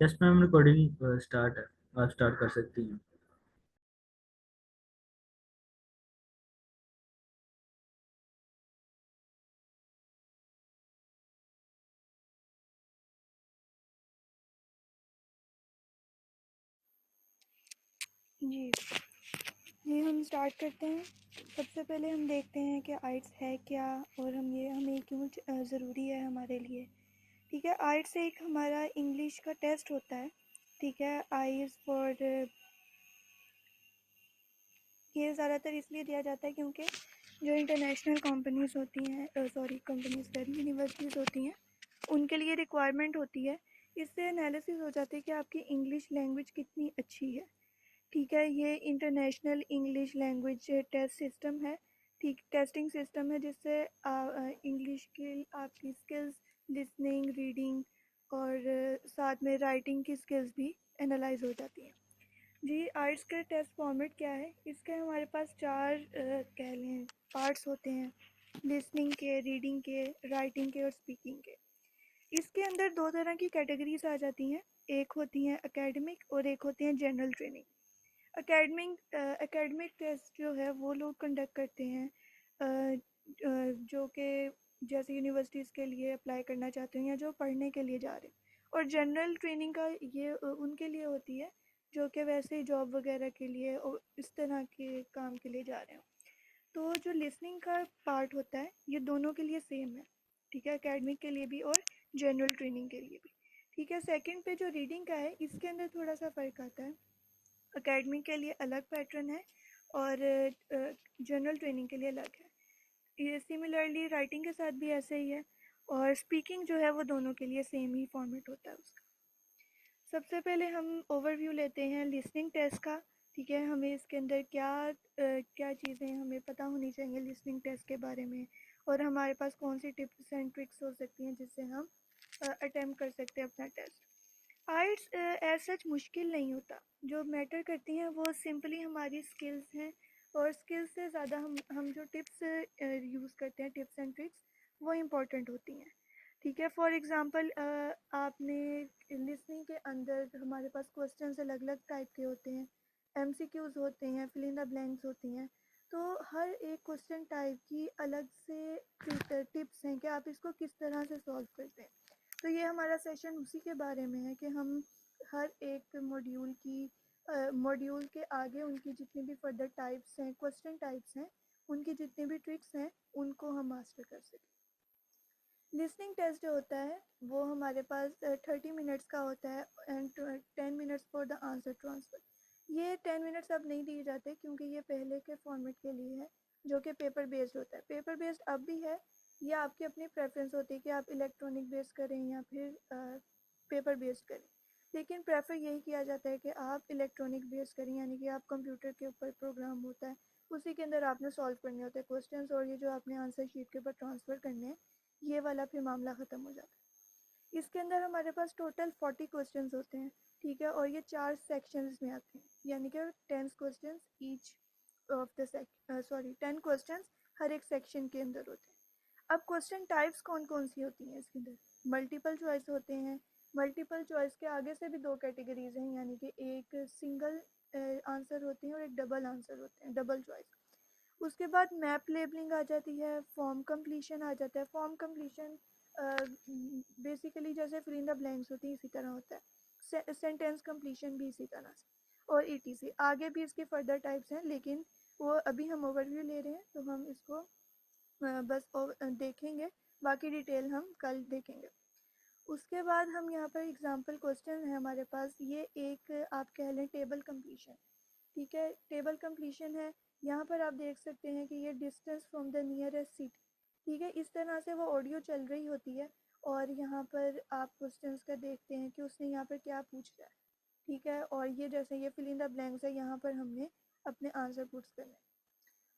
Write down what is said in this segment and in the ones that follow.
Yes ma'am, recording start है। आप start कर सकती हैं। जी जी हम स्टार्ट करते हैं। सबसे पहले हम देखते हैं कि आइट्स है क्या और हमें क्यों ज़रूरी है हमारे लिए। ठीक है, आइट्स एक हमारा इंग्लिश का टेस्ट होता है। ठीक है, आइज़ फॉर ये ज़्यादातर इसलिए दिया जाता है क्योंकि जो इंटरनेशनल कंपनीज़ होती हैं, सॉरी कंपनीज़ कह रही, यूनिवर्सिटीज़ होती हैं, उनके लिए रिक्वायरमेंट होती है। इससे एनालिसिस हो जाती है कि आपकी इंग्लिश लैंग्वेज कितनी अच्छी है। ठीक है, ये international English language test system है। ठीक, टेस्टिंग सिस्टम है जिससे इंग्लिश की आपकी स्किल्स, लिसनिंग, रीडिंग और साथ में राइटिंग की स्किल्स भी एनालाइज हो जाती हैं। जी, आर्ट्स का टेस्ट फॉर्मेट क्या है? इसके हमारे पास चार कह लें पार्ट्स होते हैं, लिसनिंग के, रीडिंग के, राइटिंग के और स्पीकिंग के। इसके अंदर दो तरह की कैटेगरीज आ जाती हैं, एक होती हैं एकेडमिक और एक होती हैं जनरल ट्रेनिंग। एकेडमिक टेस्ट जो है वो लोग कंडक्ट करते हैं जो कि जैसे यूनिवर्सिटीज़ के लिए अप्लाई करना चाहते हैं या जो पढ़ने के लिए जा रहे हैं। और जनरल ट्रेनिंग का ये उनके लिए होती है जो कि वैसे ही जॉब वगैरह के लिए और इस तरह के काम के लिए जा रहे हो। तो जो लिसनिंग का पार्ट होता है ये दोनों के लिए सेम है। ठीक है, एकेडमिक के लिए भी और जनरल ट्रेनिंग के लिए भी। ठीक है, सेकंड पे जो रीडिंग का है इसके अंदर थोड़ा सा फ़र्क आता है। एकेडमी के लिए अलग पैटर्न है और जनरल ट्रेनिंग के लिए अलग है। ये सिमिलरली राइटिंग के साथ भी ऐसे ही है और स्पीकिंग जो है वो दोनों के लिए सेम ही फॉर्मेट होता है उसका। सबसे पहले हम ओवरव्यू लेते हैं लिसनिंग टेस्ट का। ठीक है, हमें इसके अंदर क्या चीज़ें हमें पता होनी चाहिए लिसनिंग टेस्ट के बारे में और हमारे पास कौन सी टिप्स एंड ट्रिक्स हो सकती हैं जिससे हम अटेम्प्ट कर सकते हैं अपना टेस्ट। आइट्स एज सच मुश्किल नहीं होता, जो मैटर करती हैं वो सिंपली हमारी स्किल्स हैं और स्किल्स से ज़्यादा हम जो टिप्स यूज़ करते हैं, टिप्स एंड ट्रिक्स, वो इम्पॉर्टेंट होती हैं। ठीक है, फॉर एग्ज़ाम्पल आपने लिसनिंग के अंदर हमारे पास क्वेश्चंस अलग अलग टाइप के होते हैं, एमसीक्यूज़ होते हैं, फिल इन द ब्लैंक्स होती हैं। तो हर एक क्वेश्चन टाइप की अलग से टिप्स हैं कि आप इसको किस तरह से सॉल्व करते हैं। तो ये हमारा सेशन उसी के बारे में है कि हम हर एक मॉड्यूल के आगे उनकी जितनी भी फर्दर टाइप्स हैं, क्वेश्चन टाइप्स हैं, उनकी जितनी भी ट्रिक्स हैं उनको हम मास्टर कर सकें। लिसनिंग टेस्ट जो होता है वो हमारे पास 30 मिनट्स का होता है and 10 minutes for the answer transfer. ये 10 मिनट्स अब नहीं दिए जाते क्योंकि ये पहले के फॉर्मेट के लिए है जो कि पेपर बेस्ड होता है। पेपर बेस्ड अब भी है, ये आपकी अपनी प्रेफरेंस होती है कि आप इलेक्ट्रॉनिक बेस्ड करें या फिर पेपर बेस्ड करें। लेकिन प्रेफर यही किया जाता है कि आप इलेक्ट्रॉनिक बेस्ड करें, यानी कि आप कंप्यूटर के ऊपर प्रोग्राम होता है उसी के अंदर आपने सॉल्व करने होते हैं क्वेश्चंस और ये जो आपने आंसर शीट के ऊपर ट्रांसफ़र करने हैं, ये वाला फिर मामला ख़त्म हो जाता है। इसके अंदर हमारे पास टोटल 40 क्वेश्चंस होते हैं। ठीक है, और ये 4 सेक्शंस में आते हैं, यानी कि 10 questions each of the 10 questions हर एक सेक्शन के अंदर होते हैं। अब क्वेश्चन टाइप्स कौन कौन सी होती हैं इसके अंदर? मल्टीपल चॉइस होते हैं। मल्टीपल चॉइस के आगे से भी दो कैटेगरीज हैं, यानी कि एक सिंगल आंसर होते हैं और एक डबल आंसर होते हैं, डबल चॉइस। उसके बाद मैप लेबलिंग आ जाती है, फॉर्म कंप्लीशन आ जाता है। फॉर्म कंप्लीशन बेसिकली जैसे फिल इन द ब्लैंक्स होती है इसी तरह होता है, सेंटेंस कंप्लीशन भी इसी तरह से, और ईटीसी आगे भी इसके फर्दर टाइप्स हैं, लेकिन वो अभी हम ओवरव्यू ले रहे हैं तो हम इसको देखेंगे, बाकी डिटेल हम कल देखेंगे। उसके बाद हम यहाँ पर एग्जांपल क्वेश्चन है हमारे पास, ये एक आप कह लें टेबल कंप्लीशन। ठीक है, टेबल कंप्लीशन है। यहाँ पर आप देख सकते हैं कि ये distance from the nearest city. ठीक है, इस तरह से वो ऑडियो चल रही होती है और यहाँ पर आप क्वेश्चंस का देखते हैं कि उसने यहाँ पर क्या पूछ रहा है। ठीक है, और ये जैसे ये फिल इन द ब्लैंक्स है, यहाँ पर हमने अपने आंसर पुट्स करने हैं।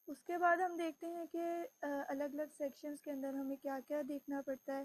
उसके बाद हम देखते हैं कि अलग अलग सेक्शंस के अंदर हमें क्या क्या देखना पड़ता है।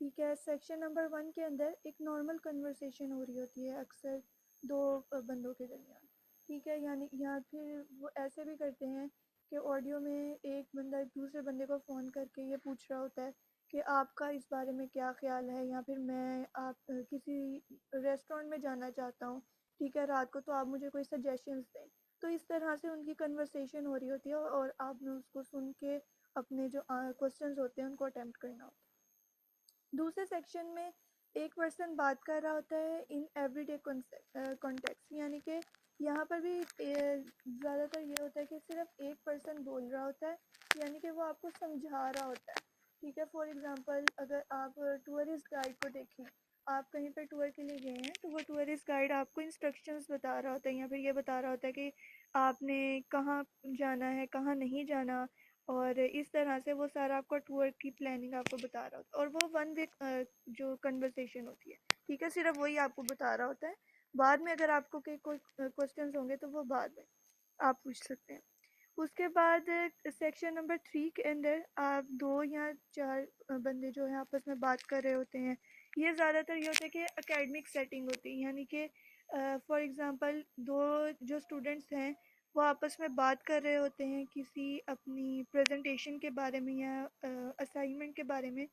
ठीक है, सेक्शन नंबर 1 के अंदर एक नॉर्मल कन्वर्सेशन हो रही होती है अक्सर दो बंदों के दरमियान। ठीक है, यानी या फिर वो ऐसे भी करते हैं कि ऑडियो में एक बंदा दूसरे बंदे को फ़ोन करके ये पूछ रहा होता है कि आपका इस बारे में क्या ख्याल है, या फिर मैं आप किसी रेस्टोरेंट में जाना चाहता हूँ, ठीक है, रात को, तो आप मुझे कोई सजेशंस दें। तो इस तरह से उनकी कन्वर्सेशन हो रही होती है और आपने उसको सुन के अपने जो क्वेश्चंस होते हैं उनको अटेम्प्ट करना होता है। दूसरे सेक्शन में एक पर्सन बात कर रहा होता है इन एवरीडे कॉन्टेक्स्ट, यानी कि यहाँ पर भी ज़्यादातर ये होता है कि सिर्फ एक पर्सन बोल रहा होता है, यानी कि वो आपको समझा रहा होता है। ठीक है, फॉर एग्जांपल अगर आप टूरिस्ट गाइड को देखें, आप कहीं पर टूर के लिए गए हैं तो वो टूरिस्ट गाइड आपको इंस्ट्रक्शंस बता रहा होता है, या फिर ये बता रहा होता है कि आपने कहाँ जाना है, कहाँ नहीं जाना, और इस तरह से वो सारा आपका टूर की प्लानिंग आपको बता रहा होता है। और वो वन वे जो कन्वर्सेशन होती है, ठीक है, सिर्फ वही आपको बता रहा होता है। बाद में अगर आपको कोई क्वेश्चंस होंगे तो वो बाद में आप पूछ सकते हैं। उसके बाद सेक्शन नंबर 3 के अंदर आप 2 या 4 बंदे जो हैं आपस में बात कर रहे होते हैं। ये ज़्यादातर ये होता है कि एकेडमिक सेटिंग होती है, यानी कि फॉर एग्ज़ाम्पल 2 जो स्टूडेंट्स हैं वो आपस में बात कर रहे होते हैं किसी अपनी प्रेजेंटेशन के बारे में या असाइनमेंट के बारे में।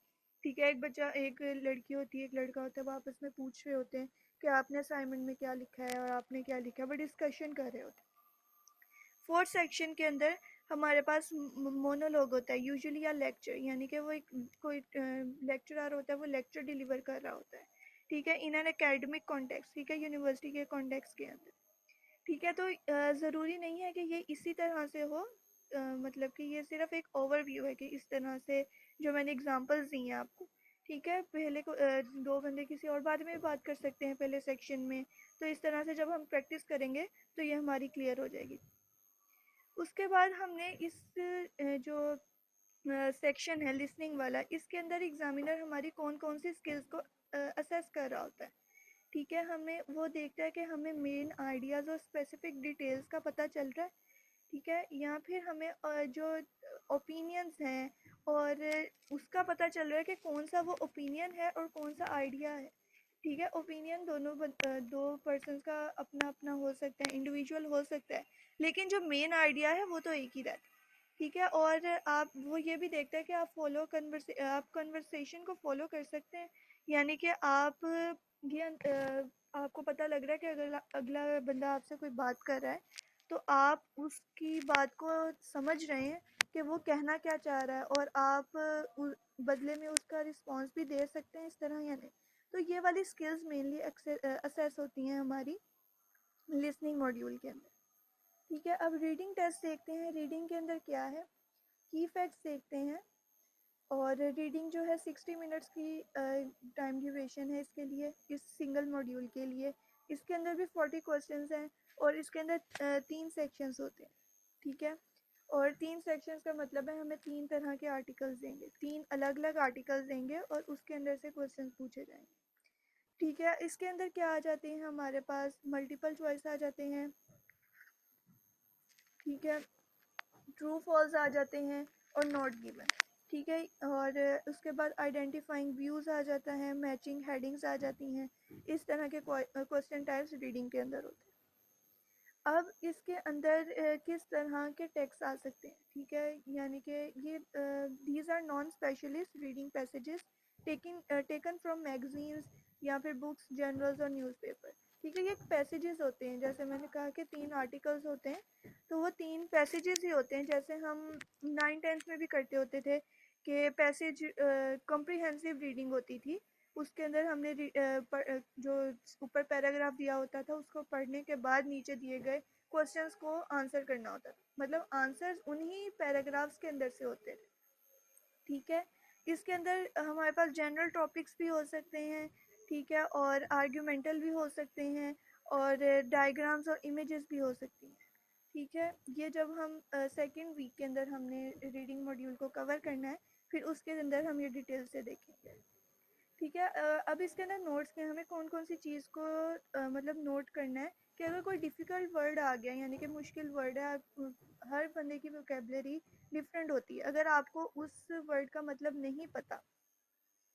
ठीक है, एक लड़की होती है, एक लड़का होता है, वो आपस में पूछ रहे होते हैं कि आपने असाइनमेंट में क्या लिखा है और आपने क्या लिखा है, वो डिस्कशन कर रहे होते हैं। फोर्थ सेक्शन के अंदर हमारे पास मोनोलॉग होता है यूजुअली, या लेक्चर, यानी कि वो एक कोई लेक्चरर होता है, वो लेक्चर डिलीवर कर रहा होता है। ठीक है, इन एन एकेडमिक कॉन्टेक्स्ट, ठीक है, यूनिवर्सिटी के कॉन्टेक्स्ट के अंदर। ठीक है, तो ज़रूरी नहीं है कि ये इसी तरह से हो, मतलब कि ये सिर्फ एक ओवरव्यू है कि इस तरह से जो मैंने एग्जांपल्स दी हैं आपको। ठीक है, पहले को 2 बंदे किसी और बारे में बात कर सकते हैं पहले सेक्शन में, तो इस तरह से जब हम प्रैक्टिस करेंगे तो ये हमारी क्लियर हो जाएगी। उसके बाद हमने इस जो सेक्शन है लिसनिंग वाला, इसके अंदर एग्जामिनर हमारी कौन कौन सी स्किल्स को असेस कर रहा होता है। ठीक है, हमें वो देखता है कि हमें मेन आइडियाज़ और स्पेसिफिक डिटेल्स का पता चल रहा है। ठीक है, या फिर हमें जो ओपिनियंस हैं और उसका पता चल रहा है कि कौन सा वो ओपिनियन है और कौन सा आइडिया है। ठीक है, ओपिनियन दो पर्सन्स का अपना अपना हो सकता है, इंडिविजुअल हो सकता है, लेकिन जो मेन आइडिया है वो तो एक ही रहता है। ठीक है, और आप वो ये भी देखते हैं कि आप कन्वर्सेशन को फॉलो कर सकते हैं, यानी कि आप ये आपको पता लग रहा है कि अगला अगला बंदा आपसे कोई बात कर रहा है, तो आप उसकी बात को समझ रहे हैं कि वो कहना क्या चाह रहा है, और आप बदले में उसका रिस्पॉन्स भी दे सकते हैं इस तरह या नहीं। तो ये वाली स्किल्स मेनली असेस होती हैं हमारी लिसनिंग मॉड्यूल के अंदर। ठीक है, अब रीडिंग टेस्ट देखते हैं, रीडिंग के अंदर क्या है, की फैक्ट्स देखते हैं। और रीडिंग जो है 60 मिनट्स की टाइम ड्यूरेशन है इसके लिए, इस सिंगल मॉड्यूल के लिए। इसके अंदर भी 40 क्वेश्चंस हैं और इसके अंदर 3 सेक्शंस होते हैं। ठीक है, और 3 सेक्शंस का मतलब है हमें 3 तरह के आर्टिकल्स देंगे, 3 अलग अलग आर्टिकल्स देंगे और उसके अंदर से क्वेश्चंस पूछे जाएंगे। ठीक है, इसके अंदर क्या आ जाते हैं, हमारे पास मल्टीपल चॉइस आ जाते हैं। ठीक है, ट्रू फॉल्स आ जाते हैं और नॉट गिवन। ठीक है, और उसके बाद आइडेंटिफाइंग व्यूज़ आ जाता है, मैचिंग हेडिंग्स आ जाती हैं। इस तरह के क्वेश्चन टाइप्स रीडिंग के अंदर होते हैं। अब इसके अंदर किस तरह के टेक्स्ट आ सकते हैं। ठीक है, यानी कि ये these are non specialist reading passages taken from magazines या फिर बुक्स, जर्नल्स और न्यूज़पेपर। ठीक है, ये पैसेजेस होते हैं, जैसे मैंने कहा कि 3 आर्टिकल्स होते हैं, तो वो 3 पैसेजेस ही होते हैं, जैसे हम 9th-10th में भी करते होते थे कि पैसेज कॉम्प्रिहेंसिव रीडिंग होती थी। उसके अंदर हमने जो ऊपर पैराग्राफ दिया होता था उसको पढ़ने के बाद नीचे दिए गए क्वेश्चंस को आंसर करना होता था, मतलब आंसर्स उन्हीं पैराग्राफ्स के अंदर से होते थे। ठीक है, इसके अंदर हमारे पास जनरल टॉपिक्स भी हो सकते हैं। ठीक है, और आर्ग्यूमेंटल भी हो सकते हैं, और डायग्राम्स और इमेजेस भी हो सकती हैं। ठीक है, ये जब हम सेकेंड वीक के अंदर हमने रीडिंग मॉड्यूल को कवर करना है, फिर उसके अंदर हम ये डिटेल से देखेंगे। ठीक है, अब इसके अंदर नोट्स में हमें कौन कौन सी चीज़ को मतलब नोट करना है कि अगर कोई डिफ़िकल्ट वर्ड आ गया, यानी कि मुश्किल वर्ड है, हर बंदे की वोकेबलरी डिफरेंट होती है, अगर आपको उस वर्ड का मतलब नहीं पता,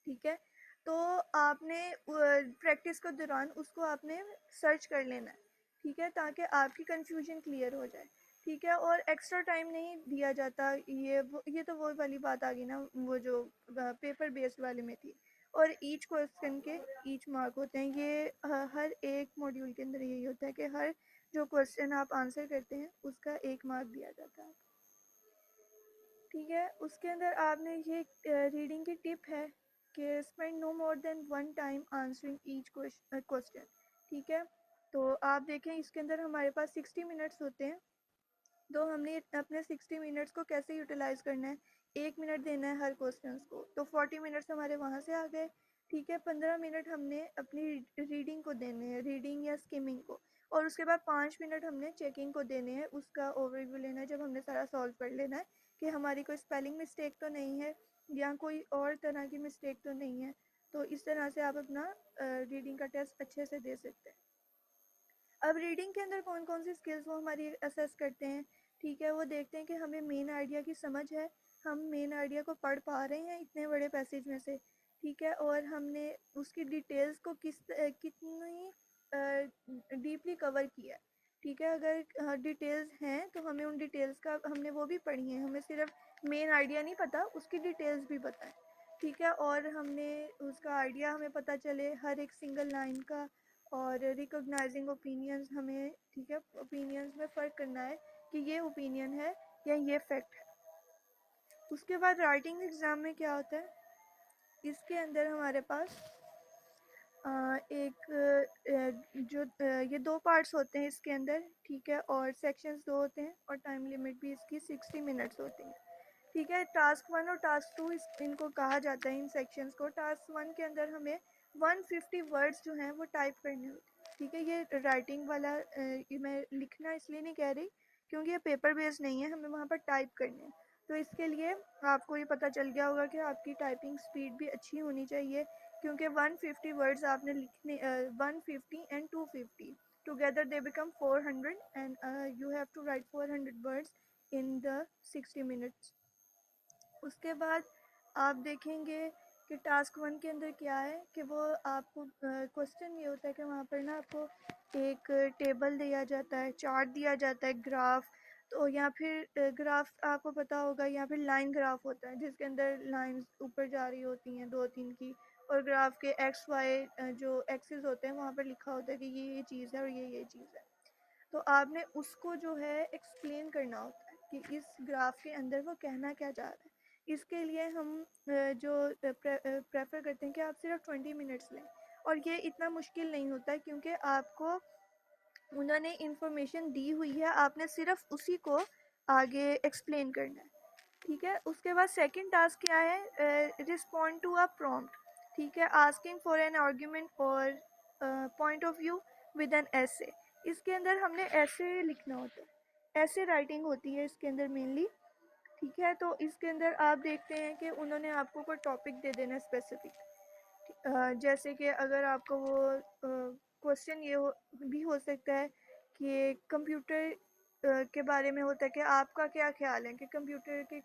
ठीक है, तो आपने प्रैक्टिस के दौरान उसको आपने सर्च कर लेना है। ठीक है, ताकि आपकी कन्फ्यूजन क्लियर हो जाए। ठीक है, और एक्स्ट्रा टाइम नहीं दिया जाता। ये तो वो वाली बात आ गई ना, वो जो पेपर बेस्ड वाले में थी। और ईच क्वेश्चन के ईच मार्क होते हैं। ये हर एक मॉड्यूल के अंदर यही होता है कि हर जो क्वेश्चन आप आंसर करते हैं उसका 1 मार्क दिया जाता है। ठीक है, उसके अंदर आपने ये रीडिंग की टिप है कि spend no more than 1 time answering each question. ठीक है, तो आप देखें इसके अंदर हमारे पास 60 मिनट्स होते हैं। तो हमने अपने 60 मिनट्स को कैसे यूटिलाइज करना है, 1 मिनट देना है हर क्वेश्चन को, तो 40 मिनट्स हमारे वहाँ से आ गए। ठीक है, 15 मिनट हमने अपनी रीडिंग को देने हैं, रीडिंग या स्किमिंग को, और उसके बाद 5 मिनट हमने चेकिंग को देने हैं, उसका ओवरव्यू लेना है जब हमने सारा सॉल्व कर लेना है कि हमारी कोई स्पेलिंग मिस्टेक तो नहीं है या कोई और तरह की मिस्टेक तो नहीं है। तो इस तरह से आप अपना रीडिंग का टेस्ट अच्छे से दे सकते हैं। अब रीडिंग के अंदर कौन कौन सी स्किल्स वो हमारी असेस करते हैं। ठीक है, वो देखते हैं कि हमें मेन आइडिया की समझ है, हम मेन आइडिया को पढ़ पा रहे हैं इतने बड़े पैसेज में से। ठीक है, और हमने उसकी डिटेल्स को कितनी डीपली कवर किया है। ठीक है, अगर डिटेल्स हैं तो हमें उन डिटेल्स का हमने वो भी पढ़ी है, हमें सिर्फ मेन आइडिया नहीं पता, उसकी डिटेल्स भी पता है। ठीक है, और हमने उसका आइडिया हमें पता चले हर एक सिंगल लाइन का, और रिकॉग्नाइजिंग ओपिनियंस हमें, ठीक है, ओपिनियंस में फ़र्क करना है कि ये ओपिनियन है या ये फैक्ट है। उसके बाद राइटिंग एग्ज़ाम में क्या होता है, इसके अंदर हमारे पास ये 2 पार्ट्स होते हैं इसके अंदर। ठीक है, और सेक्शंस 2 होते हैं, और टाइम लिमिट भी इसकी 60 मिनट्स होती है। ठीक है, टास्क 1 और टास्क 2 इनको कहा जाता है इन सेक्शंस को। टास्क 1 के अंदर हमें 150 वर्ड्स जो हैं वो टाइप करने होते हैं। ठीक है, ये राइटिंग वाला ये मैं लिखना इसलिए नहीं कह रही क्योंकि ये पेपर बेस्ड नहीं है, हमें वहाँ पर टाइप करने हैं। तो इसके लिए आपको ये पता चल गया होगा कि आपकी टाइपिंग स्पीड भी अच्छी होनी चाहिए, क्योंकि 150 वर्ड्स आपने लिखने 150 and 250 together they become 400 and you have to write 400 words in the 60 minutes. उसके बाद आप देखेंगे कि टास्क 1 के अंदर क्या है कि वो आपको क्वेश्चन ये होता है कि वहाँ पर ना आपको एक टेबल दिया जाता है, चार्ट दिया जाता है, ग्राफ। तो या फिर ग्राफ आपको पता होगा, या फिर लाइन ग्राफ होता है जिसके अंदर लाइंस ऊपर जा रही होती हैं 2-3 की, और ग्राफ के एक्स वाई जो एक्सिस होते हैं वहाँ पर लिखा होता है कि ये चीज़ है और ये चीज़ है। तो आपने उसको जो है एक्सप्लेन करना होता है कि इस ग्राफ के अंदर वो कहना क्या चाह रहा है। इसके लिए हम जो प्रेफर करते हैं कि आप सिर्फ 20 मिनट्स लें, और ये इतना मुश्किल नहीं होता है क्योंकि आपको उन्होंने इंफॉर्मेशन दी हुई है, आपने सिर्फ उसी को आगे एक्सप्लेन करना है। ठीक है, उसके बाद सेकंड टास्क क्या है, रिस्पॉन्ड टू अ प्रॉम्प्ट। ठीक है, आस्किंग फॉर एन आर्ग्यूमेंट और point of view with an essay. इसके अंदर हमने ऐसे लिखना होता है, ऐसे राइटिंग होती है इसके अंदर मेनली। ठीक है, तो इसके अंदर आप देखते हैं कि उन्होंने आपको कोई टॉपिक दे देना स्पेसिफिक, जैसे कि अगर आपको वो क्वेश्चन भी हो सकता है कि कंप्यूटर के बारे में होता है कि आपका क्या ख्याल है कि कंप्यूटर के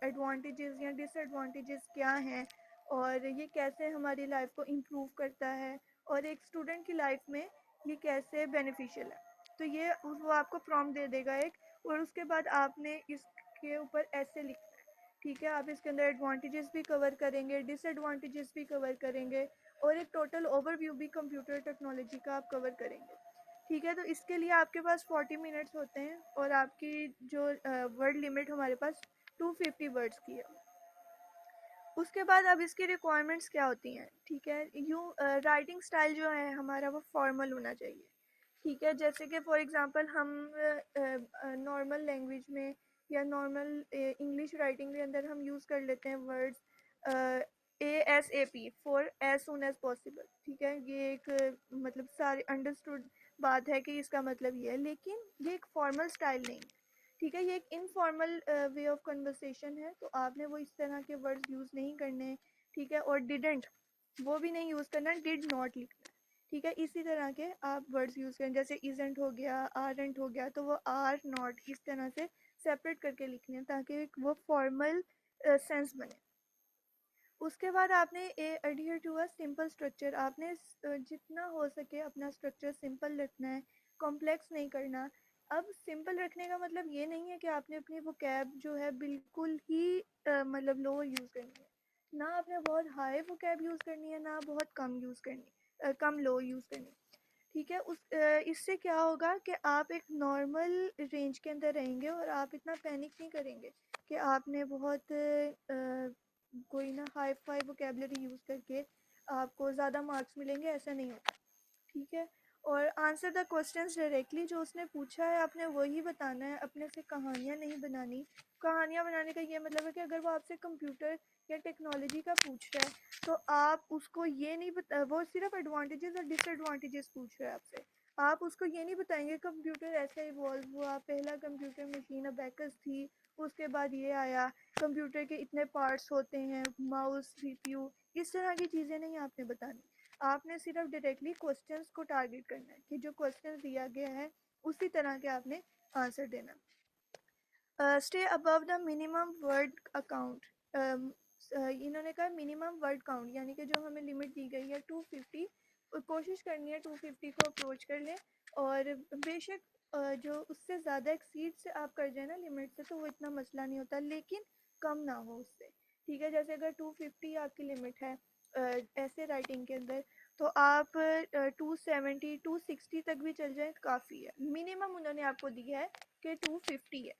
एडवांटेजेस या डिसएडवांटेजेस क्या हैं, और ये कैसे हमारी लाइफ को इम्प्रूव करता है, और एक स्टूडेंट की लाइफ में ये कैसे बेनिफिशियल है। तो ये वो आपको प्रॉम्प्ट दे देगा एक, और उसके बाद आपने इसके ऊपर ऐसे लिखना है। ठीक है, आप इसके अंदर एडवांटेजेस भी कवर करेंगे, डिसएडवांटेजेस भी कवर करेंगे, और एक टोटल ओवरव्यू भी कंप्यूटर टेक्नोलॉजी का आप कवर करेंगे। ठीक है, तो इसके लिए आपके पास 40 मिनट्स होते हैं, और आपकी जो वर्ड लिमिट हमारे पास 250 वर्ड्स की है। उसके बाद अब इसकी रिक्वायरमेंट्स क्या होती हैं। ठीक है, यूँ राइटिंग स्टाइल जो है हमारा वो फॉर्मल होना चाहिए। ठीक है, जैसे कि फॉर एग्जांपल हम नॉर्मल लैंग्वेज में या नॉर्मल इंग्लिश राइटिंग के अंदर हम यूज़ कर लेते हैं words ASAP for as soon as possible. ठीक है, ये एक मतलब सारे अंडरस्टूड बात है कि इसका मतलब ये है, लेकिन ये एक फॉर्मल स्टाइल नहीं है। ठीक है, ये एक इनफॉर्मल वे ऑफ कन्वर्सेशन है, तो आपने वो इस तरह के वर्ड्स यूज़ नहीं करने। ठीक है, और डिडेंट वो भी नहीं यूज़ करना, डिड नॉट लिखना। ठीक है, इसी तरह के आप वर्ड्स यूज़ करें, जैसे इजेंट हो गया, आरंट हो गया, तो वो आर नॉट इस तरह से सेपरेट करके लिखने हैं ताकि वो फॉर्मल सेंस बने। उसके बाद आपने adhere to a simple structure, आपने जितना हो सके अपना स्ट्रक्चर सिंपल रखना है, कॉम्प्लेक्स नहीं करना। अब सिंपल रखने का मतलब ये नहीं है कि आपने अपनी वोकैब जो है बिल्कुल ही मतलब लो यूज़ करनी है, ना आपने बहुत हाई वोकैब यूज़ करनी है, ना बहुत कम यूज़ करनी कम लो यूज़ करनी। ठीक है, इससे क्या होगा कि आप एक नॉर्मल रेंज के अंदर रहेंगे और आप इतना पैनिक नहीं करेंगे कि आपने बहुत कोई ना हाई फाई वोकेबलरी यूज़ करके आपको ज़्यादा मार्क्स मिलेंगे, ऐसा नहीं होता। ठीक है, और आंसर द क्वेश्चंस डायरेक्टली, जो उसने पूछा है आपने वही बताना है, अपने से कहानियाँ नहीं बनानी। कहानियाँ बनाने का ये मतलब है कि अगर वो आपसे कंप्यूटर या टेक्नोलॉजी का पूछ रहा है तो आप उसको ये नहीं बता, वो सिर्फ एडवांटेजेस और डिसएडवांटेजेस पूछ रहा है आपसे, आप उसको ये नहीं बताएंगे कंप्यूटर ऐसे इवॉल्व हुआ, पहला कंप्यूटर मशीन अबैकस थी, उसके बाद ये आया, कंप्यूटर के इतने पार्ट्स होते हैं, माउस, सीपीयू, इस तरह की चीज़ें नहीं आपने बतानी। आपने सिर्फ डायरेक्टली क्वेश्चंस को टारगेट करना है कि जो क्वेश्चन दिया गया है उसी तरह के आपने आंसर देना। Stay above the minimum word account, इन्होंने कहा मिनिमम वर्ड काउंट, यानी कि जो हमें लिमिट दी गई है 250, कोशिश करनी है 250 को अप्रोच कर लें। और बेशक जो उससे ज़्यादा एक्सीड से आप कर जाए ना लिमिट से तो वो इतना मसला नहीं होता, लेकिन कम ना हो उससे। ठीक है, जैसे अगर 250 आपकी लिमिट है ऐसे राइटिंग के अंदर, तो आप 270 260 तक भी चल जाए काफ़ी है। मिनिमम उन्होंने आपको दिया है कि 250 है।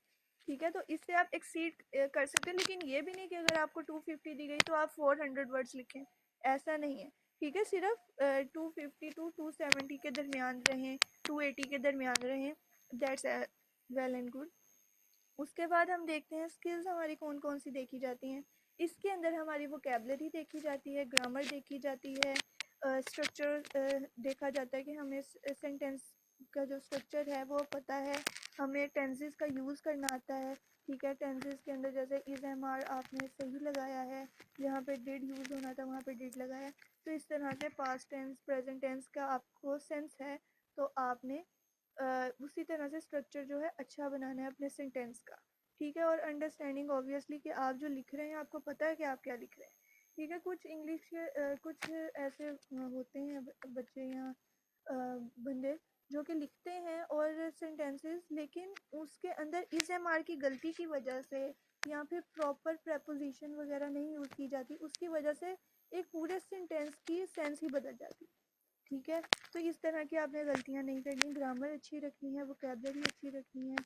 ठीक है, तो इससे आप एक्सीड कर सकते हैं, लेकिन ये भी नहीं कि अगर आपको 250 दी गई तो आप 400 वर्ड्स लिखें, ऐसा नहीं है। ठीक है, सिर्फ 250 टू 270 के दरमियान रहें, 280 के दरमियान रहें, दैट्स वेल एंड गुड। उसके बाद हम देखते हैं स्किल्स हमारी कौन कौन सी देखी जाती हैं। इसके अंदर हमारी वोकेबलरी देखी जाती है, ग्रामर देखी जाती है, स्ट्रक्चर देखा जाता है कि हमें सेंटेंस का जो स्ट्रक्चर है वो पता है, हमें टेंसेस का यूज़ करना आता है। ठीक है, टेंसेस के अंदर जैसे इज़ एम आर आपने सही लगाया है, जहाँ पे डिड यूज़ होना था वहाँ पे डिड लगाया, तो इस तरह से पास्ट टेंस प्रेजेंट टेंस का आपको सेंस है, तो आपने उसी तरह से स्ट्रक्चर जो है अच्छा बनाना है अपने सेंटेंस का। ठीक है, और अंडरस्टैंडिंग ऑब्वियसली कि आप जो लिख रहे हैं आपको पता है कि आप क्या लिख रहे हैं। ठीक है, कुछ इंग्लिश के कुछ ऐसे होते हैं बच्चे या बंदे जो कि लिखते हैं और सेंटेंसेस, लेकिन उसके अंदर इस एम आर की गलती की वजह से या फिर प्रॉपर प्रेपोजिशन वगैरह नहीं यूज़ की जाती, उसकी वजह से एक पूरे सेंटेंस की सेंस ही बदल जाती। ठीक है, तो इस तरह की आपने गलतियाँ नहीं करनी, ग्रामर अच्छी रखनी है, वोकेबलरी अच्छी रखनी है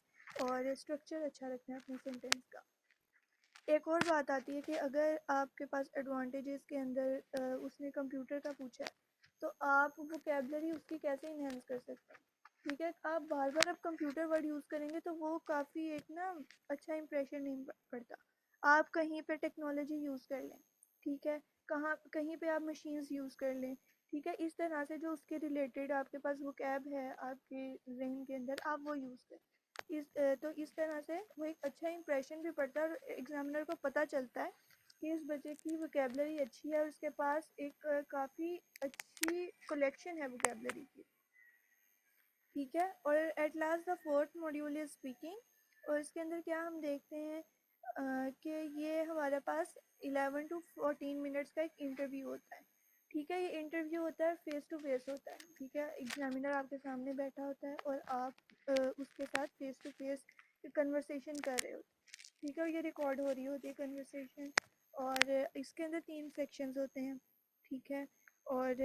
और स्ट्रक्चर अच्छा रखना है अपने सेंटेंस का। एक और बात आती है कि अगर आपके पास एडवांटेजेस के अंदर उसने कंप्यूटर का पूछा है तो आप वोकेबलरी उसकी कैसे इन्हेंस कर सकते हैं। ठीक है, आप बार बार अब कंप्यूटर वर्ड यूज़ करेंगे तो वो काफ़ी एक ना अच्छा इंप्रेशन नहीं पड़ता। आप कहीं पे टेक्नोलॉजी यूज़ कर लें, ठीक है, कहाँ कहीं पे आप मशीन्स यूज़ कर लें। ठीक है, इस तरह से जो उसके रिलेटेड आपके पास वोकैब है आपके जहन के अंदर, आप वो यूज़ करें। तो इस तरह से वो एक अच्छा इंप्रेशन भी पड़ता है और एग्जामिनर को पता चलता है कि इस बच्चे की वोकेबलरी अच्छी है और उसके पास एक काफ़ी अच्छी कलेक्शन है वोकेबलरी की। ठीक है, और at last the fourth module is speaking, और इसके अंदर क्या हम देखते हैं कि ये हमारे पास 11 टू 14 मिनट्स का एक इंटरव्यू होता है। ठीक है, ये इंटरव्यू होता है फेस टू फेस होता है। ठीक है, एग्जामिनर आपके सामने बैठा होता है और आप उसके साथ फेस टू फेस कन्वर्सेशन कर रहे होते हैं। ठीक है, ये रिकॉर्ड हो रही होती है कन्वर्सेशन, और इसके अंदर 3 सेक्शंस होते हैं। ठीक है, और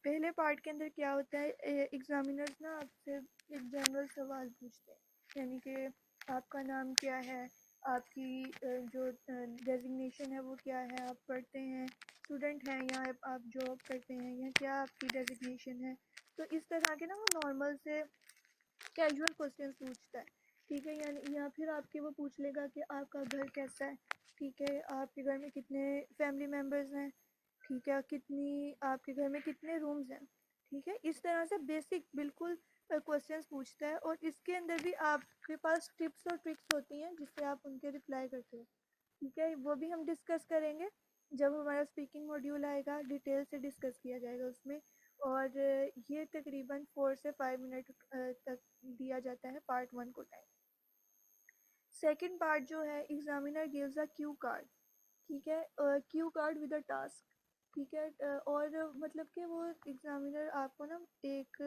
पहले पार्ट के अंदर क्या होता है, एग्जामिनर्स ना आपसे एक जनरल सवाल पूछते हैं, यानी कि आपका नाम क्या है, आपकी जो डेजिग्नेशन है वो क्या है, आप पढ़ते हैं, स्टूडेंट हैं या आप जॉब करते हैं, या क्या आपकी डेजिग्नेशन है। तो इस तरह के ना वो नॉर्मल से कैजुअल क्वेश्चन पूछता है। ठीक है, यानी या फिर आपके वो पूछ लेगा कि आपका घर कैसा है। ठीक है, आपके घर में कितने फैमिली मेम्बर्स हैं। ठीक है, कितनी आपके घर में कितने रूम्स हैं। ठीक है, इस तरह से बेसिक बिल्कुल क्वेश्चंस पूछता है, और इसके अंदर भी आपके पास टिप्स और ट्रिक्स होती हैं जिससे आप उनके रिप्लाई करते हो। ठीक है, वो भी हम डिस्कस करेंगे जब हमारा स्पीकिंग मॉड्यूल आएगा, डिटेल से डिस्कस किया जाएगा उसमें। और ये तकरीबन 4 से 5 मिनट तक दिया जाता है पार्ट 1 को टाइम। सेकंड पार्ट जो है, examiner gives a Q card. ठीक है, Q card with a task. ठीक है, और मतलब कि वो एग्जामिनर आपको ना एक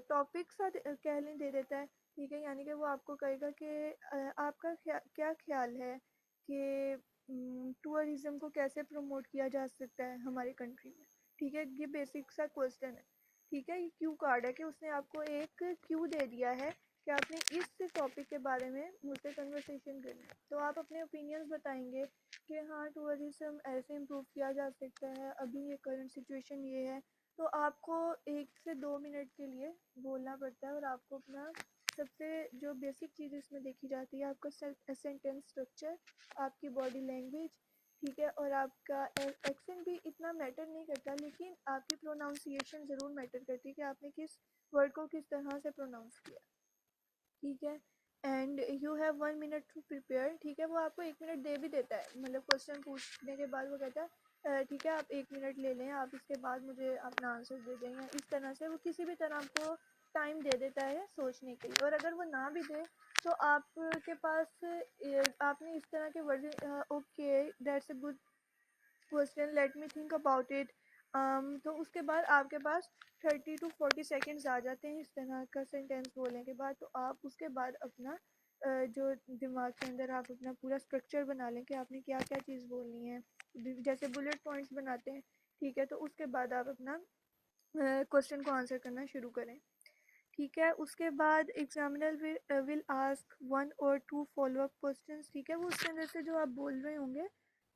टॉपिक सा कह लें दे देता है ठीक है, यानी कि वो आपको कहेगा कि आपका क्या ख्याल है कि टूरिज्म को कैसे प्रमोट किया जा सकता है हमारे कंट्री में। ठीक है, ये बेसिक सा क्वेश्चन है। ठीक है, ये क्यू कार्ड है कि उसने आपको एक क्यू दे दिया है कि आपने इस टॉपिक के बारे में मुझसे कन्वर्सेशन करनी है। तो आप अपने ओपिनियंस बताएंगे कि हाँ टूरिज्म ऐसे इम्प्रूव किया जा सकता है, अभी ये करंट सिचुएशन ये है। तो आपको 1 से 2 मिनट के लिए बोलना पड़ता है और आपको अपना सबसे जो बेसिक चीज़ इसमें देखी जाती है आपका सेंटेंस स्ट्रक्चर, आपकी बॉडी लैंग्वेज। ठीक है, और आपका एक्सेंट भी इतना मैटर नहीं करता, लेकिन आपकी प्रोनाउंसिएशन ज़रूर मैटर करती है कि आपने किस वर्ड को किस तरह से प्रोनाउंस किया। ठीक है, and you have 1 minute to prepare. ठीक है, वो आपको 1 मिनट दे भी देता है, मतलब क्वेश्चन पूछने के बाद वो कहता है ठीक है आप 1 मिनट ले लें, आप इसके बाद मुझे अपना आंसर दे दें, या इस तरह से वो किसी भी तरह आपको टाइम दे देता है सोचने के लिए। और अगर वो ना भी दे तो आपके पास आपने इस तरह के word okay that's a good question let me think about it, तो उसके बाद आपके पास 30 to 40 सेकेंड्स आ जाते हैं इस तरह का सेंटेंस बोलने के बाद। तो आप उसके बाद अपना जो दिमाग के अंदर आप अपना पूरा स्ट्रक्चर बना लें कि आपने क्या क्या चीज़ बोलनी है, जैसे बुलेट पॉइंट्स बनाते हैं। ठीक है, तो उसके बाद आप अपना क्वेश्चन को आंसर करना शुरू करें। ठीक है, उसके बाद examiner will ask 1 or 2 follow up questions. ठीक है, वो उसके अंदर से जो आप बोल रहे होंगे,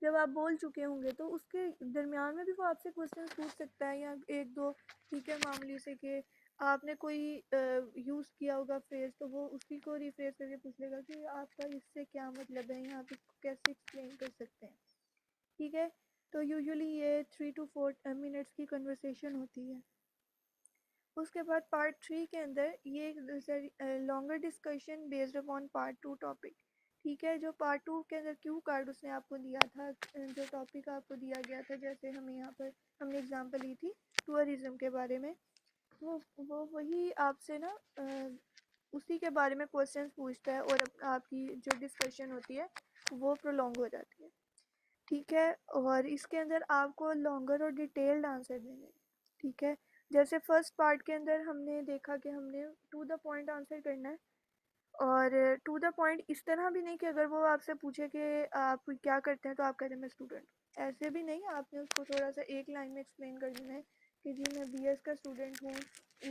जब आप बोल चुके होंगे तो उसके दरमियान में भी वो आपसे क्वेश्चन पूछ सकता है, या 1 2। ठीक है, मामूली से कि आपने कोई यूज़ किया होगा फ्रेज, तो वो उसी को रिफ्रेश करके पूछ लेगा कि आपका इससे क्या मतलब है, या आप इसको कैसे एक्सप्लेन कर सकते हैं। ठीक है, तो यूजुअली ये 3 to 4 मिनट्स की कन्वर्सेशन होती है। उसके बाद पार्ट 3 के अंदर ये longer discussion based upon part 2 topic. ठीक है, जो पार्ट 2 के अंदर क्यू कार्ड उसने आपको दिया था, जो टॉपिक आपको दिया गया था, जैसे हमें यहाँ पर हमने एग्जांपल ली थी टूरिज्म के बारे में, वो वही आपसे ना उसी के बारे में क्वेश्चंस पूछता है, और आपकी जो डिस्कशन होती है वो प्रोलॉन्ग हो जाती है। ठीक है, और इसके अंदर आपको लॉन्गर और डिटेल्ड आंसर देने हैं। ठीक है, जैसे फर्स्ट पार्ट के अंदर हमने देखा कि हमने टू द पॉइंट आंसर करना है, और टू द पॉइंट इस तरह भी नहीं कि अगर वो आपसे पूछे कि आप क्या करते हैं तो आप कह रहे हैं मैं स्टूडेंट, ऐसे भी नहीं। आपने उसको थोड़ा सा एक लाइन में एक्सप्लेन कर देना है कि जी मैं बीएस का स्टूडेंट हूँ,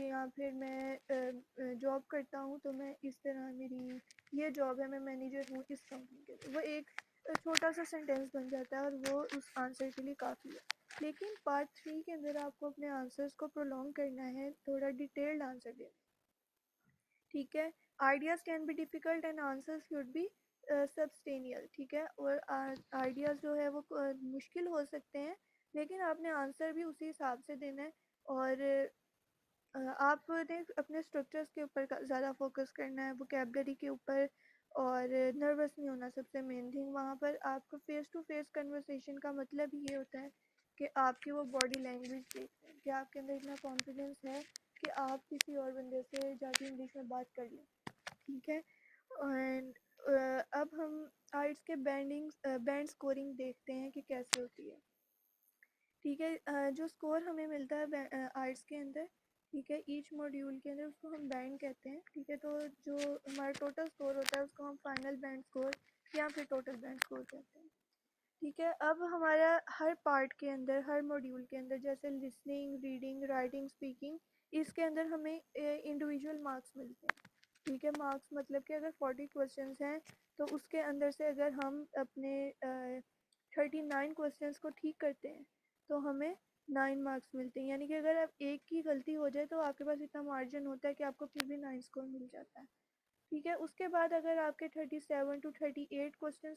या फिर मैं जॉब करता हूँ, तो मैं इस तरह मेरी ये जॉब है, मैं मैनेजर हूँ इस कंपनी के। वो एक छोटा सा सेंटेंस बन जाता है और वो उस आंसर के लिए काफ़ी है। लेकिन पार्ट 3 के अंदर आपको अपने आंसर्स को प्रोलॉन्ग करना है, थोड़ा डिटेल्ड आंसर देना। ठीक है, ideas can be difficult and answers should be substantial. ठीक है, और आइडियाज़ जो है वो मुश्किल हो सकते हैं, लेकिन आपने आंसर भी उसी हिसाब से देना है। और आपने अपने स्ट्रक्चर्स के ऊपर ज़्यादा फोकस करना है, वोकेबलरी के ऊपर, और नर्वस नहीं होना सबसे मेन थिंग। वहाँ पर आपको फेस टू फेस कन्वर्सेशन का मतलब ही ये होता है कि आपकी वो बॉडी लैंग्वेज देख रहे हैं कि आपके अंदर इतना कॉन्फिडेंस है कि आप किसी और बंदे से जाके इंग्लिश में बात कर लें। ठीक है, एंड अब हम आइट्स के बैंड स्कोरिंग देखते हैं कि कैसे होती है। ठीक है, जो स्कोर हमें मिलता है आर्ट्स के अंदर, ठीक है, ईच मॉड्यूल के अंदर, उसको हम बैंड कहते हैं। ठीक है, तो जो हमारा टोटल स्कोर होता है उसको हम फाइनल बैंड स्कोर या फिर टोटल बैंड स्कोर कहते हैं। ठीक है, अब हमारा हर पार्ट के अंदर, हर मॉड्यूल के अंदर, जैसे लिसनिंग, रीडिंग, राइटिंग, स्पीकिंग, इसके अंदर हमें इंडिविजुअल मार्क्स मिलते हैं। ठीक है, मार्क्स मतलब कि अगर 40 क्वेश्चंस हैं तो उसके अंदर से अगर हम अपने 39 क्वेश्चंस को ठीक करते हैं तो हमें 9 मार्क्स मिलते हैं। यानी कि अगर आप एक की गलती हो जाए तो आपके पास इतना मार्जिन होता है कि आपको फिर भी 9 स्कोर मिल जाता है। ठीक है, उसके बाद अगर आपके 37 to 38 क्वेश्चन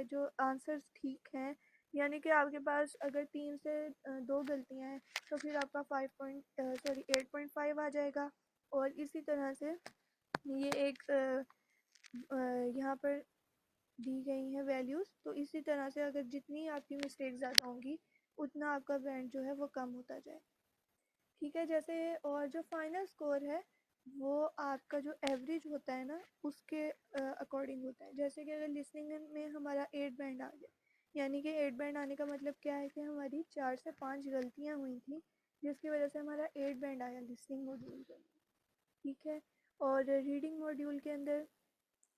जो आंसर्स ठीक हैं, यानी कि आपके पास अगर 3 से 2 गलतियां हैं, तो फिर आपका 8.5 आ जाएगा। और इसी तरह से ये एक यहाँ पर दी गई हैं वैल्यूज़, तो इसी तरह से अगर जितनी आपकी मिस्टेक ज़्यादा होंगी उतना आपका बैंड जो है वो कम होता जाए। ठीक है, जैसे और जो फाइनल स्कोर है वो आपका जो एवरेज होता है ना उसके अकॉर्डिंग होता है। जैसे कि अगर लिसनिंग में हमारा 8 बैंड आ गया, यानी कि 8 बैंड आने का मतलब क्या है कि हमारी 4 से 5 गलतियाँ हुई थी जिसकी वजह से हमारा 8 बैंड आया लिसनिंग मॉड्यूल के अंदर। ठीक है, और रीडिंग मॉड्यूल के अंदर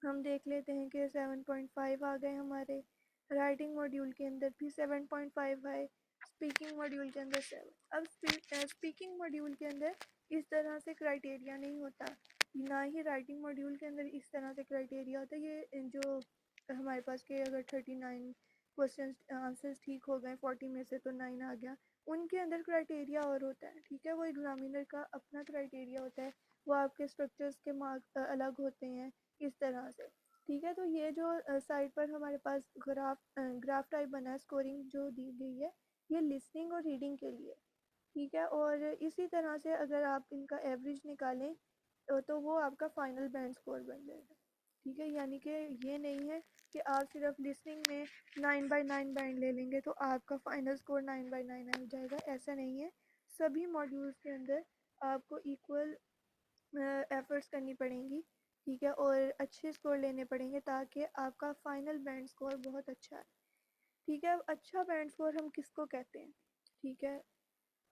हम देख लेते हैं कि 7.5 आ गए हमारे। राइटिंग मॉड्यूल के अंदर भी 7.5 है। स्पीकिंग मॉड्यूल के अंदर 7। अब स्पीकिंग मॉड्यूल के अंदर इस तरह से क्राइटेरिया नहीं होता, ना ही राइटिंग मॉड्यूल के अंदर इस तरह से क्राइटेरिया होता है। ये जो हमारे पास के अगर 39 क्वेश्चन आंसर्स ठीक हो गए 40 में से तो 9 आ गया, उनके अंदर क्राइटेरिया और होता है। ठीक है, वो एग्जामिनर का अपना क्राइटेरिया होता है, वो आपके स्ट्रक्चर्स के मार्क अलग होते हैं इस तरह से। ठीक है, तो ये जो साइड पर हमारे पास ग्राफ टाइप बना है, स्कोरिंग जो दी गई है, ये लिसनिंग और रीडिंग के लिए। ठीक है, और इसी तरह से अगर आप इनका एवरेज निकालें तो वो आपका फाइनल बैंड स्कोर बन जाएगा। ठीक है, यानी कि ये नहीं है कि आप सिर्फ लिसनिंग में 9/9 बैंड ले लेंगे तो आपका फाइनल स्कोर 9/9 आ जाएगा, ऐसा नहीं है। सभी मॉड्यूल्स के अंदर आपको इक्वल एफर्ट्स करनी पड़ेंगी। ठीक है, और अच्छे स्कोर लेने पड़ेंगे ताकि आपका फाइनल बैंड स्कोर बहुत अच्छा है। ठीक है, अब अच्छा बैंड स्कोर हम किसको कहते हैं? ठीक है,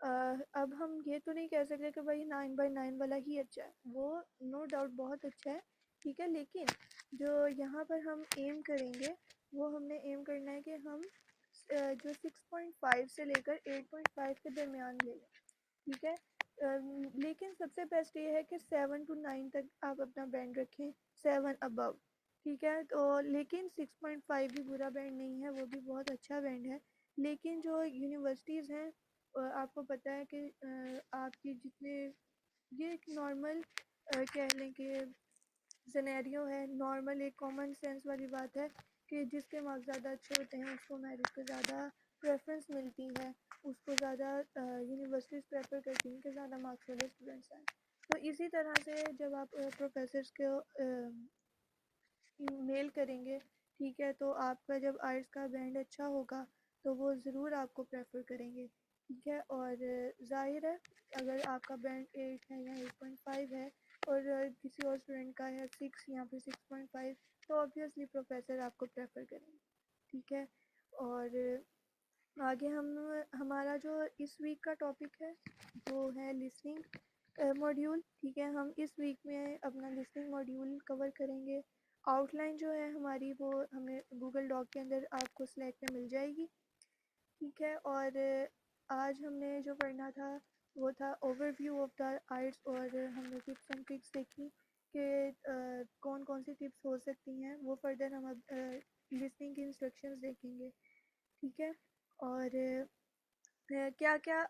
अब हम ये तो नहीं कह सकते कि भाई 9/9 वाला ही अच्छा है, वो नो डाउट बहुत अच्छा है। ठीक है, लेकिन जो यहाँ पर हम एम करेंगे वो हमने एम करना है कि हम जो 6.5 से लेकर 8.5 के दरमियान ले लें। ठीक है, लेकिन सबसे बेस्ट ये है कि 7 to 9 तक आप अपना बैंड रखें, 7 अबव। ठीक है, तो लेकिन 6.5 भी बुरा बैंड नहीं है, वो भी बहुत अच्छा बैंड है। लेकिन जो यूनिवर्सिटीज़ हैं, आपको पता है कि आपकी जितने ये एक नॉर्मल कह लें कि सिनेरियो है, नॉर्मल एक कॉमन सेंस वाली बात है कि जिसके मार्क्स ज़्यादा अच्छे होते हैं उसको मेरिट पे ज़्यादा प्रेफरेंस मिलती है, उसको ज़्यादा यूनिवर्सिटीज़ प्रेफर करती हैं कि ज़्यादा मार्क्स वाले स्टूडेंट्स हैं। तो इसी तरह से जब आप प्रोफेसर्स को मेल करेंगे, ठीक है, तो आपका जब आइट्स का बैंड अच्छा होगा तो वो ज़रूर आपको प्रेफर करेंगे। ठीक है, और ज़ाहिर है अगर आपका बैंड 8 है या 8.5 है और किसी और स्टूडेंट का है 6 या फिर 6.5, तो ऑब्वियसली प्रोफेसर आपको प्रेफर करेंगे। ठीक है, और आगे हम हमारा जो इस वीक का टॉपिक है वो है लिसनिंग मॉड्यूल। ठीक है, हम इस वीक में अपना लिसनिंग मॉड्यूल कवर करेंगे। आउटलाइन जो है हमारी वो हमें गूगल डॉक के अंदर आपको स्लैक पे मिल जाएगी। ठीक है, और आज हमने जो पढ़ना था वो था ओवरव्यू ऑफ द आइट्स, और हमने टिप्स एंड ट्रिक्स देखी कि कौन कौन सी टिप्स हो सकती हैं। वो फर्दर हम अब लिसनिंग की इंस्ट्रक्शंस देखेंगे। ठीक है, और क्या क्या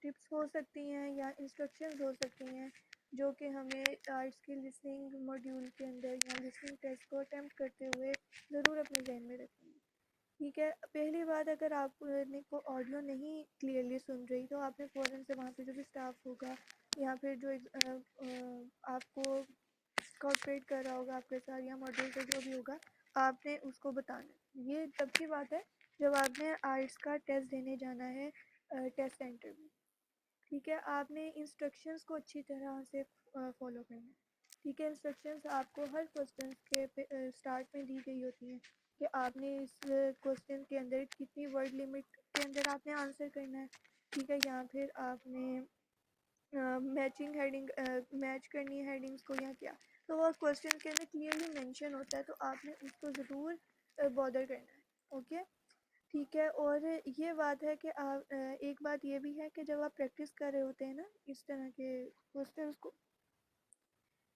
टिप्स हो सकती हैं या इंस्ट्रक्शंस हो सकती हैं जो कि हमें आर्ट्स की लिसनिंग मॉड्यूल के अंदर या लिसनिंग टेस्ट को अटेम्प्ट करते हुए ज़रूर अपने जहन में रखेंगे। ठीक है, पहली बात, अगर आपने को ऑडियो नहीं क्लियरली सुन रही तो आपने फ़ौरन से वहाँ पे जो भी स्टाफ होगा या फिर जो आपको कोऑपरेट कर रहा होगा आपके साथ या मॉड्यूल से जो भी होगा, आपने उसको बताना है। ये तब की बात है जब आपने आइट्स का टेस्ट देने जाना है टेस्ट सेंटर में। ठीक है, आपने इंस्ट्रक्शंस को अच्छी तरह से फॉलो करना है। ठीक है, इंस्ट्रक्शंस आपको हर क्वेश्चन के स्टार्ट में दी गई होती हैं कि आपने इस क्वेश्चन के अंदर कितनी वर्ड लिमिट के अंदर आपने आंसर करना है। ठीक है, या फिर आपने मैचिंग हेडिंग मैच करनी है हेडिंग्स को या क्या, तो वो क्वेश्चन के अंदर क्लियरली मेंशन होता है, तो आपने उसको ज़रूर बॉदर करना है। ओके, ठीक है, और ये बात है कि आप एक बात ये भी है कि जब आप प्रैक्टिस कर रहे होते हैं ना इस तरह के क्वेश्चंस को,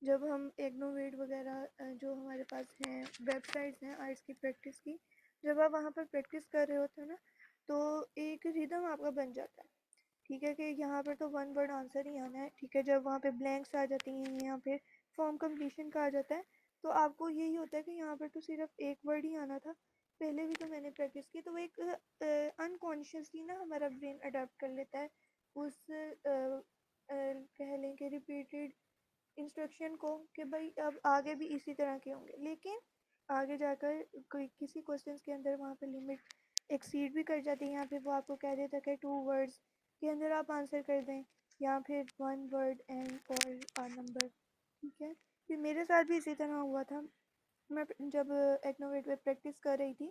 जब हम एग्नोवेट वगैरह जो हमारे पास हैं वेबसाइट्स हैं आर्ट्स की प्रैक्टिस की, जब आप वहाँ पर प्रैक्टिस कर रहे होते हैं ना तो एक रिदम आपका बन जाता है। ठीक है, कि यहाँ पर तो वन वर्ड आंसर ही आना है। ठीक है, जब वहाँ पे ब्लैंक्स आ जाती हैं या फिर फॉर्म कंप्लीशन का आ जाता है तो आपको यही होता है कि यहाँ पर तो सिर्फ एक वर्ड ही आना था। पहले भी तो मैंने प्रैक्टिस की, तो वो एक अनकॉन्शियसली ना हमारा ब्रेन अडाप्ट कर लेता है उस कह लें कि रिपीटेड इंस्ट्रक्शन को कि भाई अब आगे भी इसी तरह के होंगे। लेकिन आगे जाकर कोई किसी क्वेश्चन के अंदर वहाँ पे लिमिट एक्सीड भी कर जाती है, या फिर वो आपको कह देता है कि 2 वर्ड्स के अंदर आप आंसर कर दें या फिर 1 वर्ड एंड और नंबर। ठीक है, फिर मेरे साथ भी इसी तरह हुआ था। मैं जब एक्नोवेट में प्रैक्टिस कर रही थी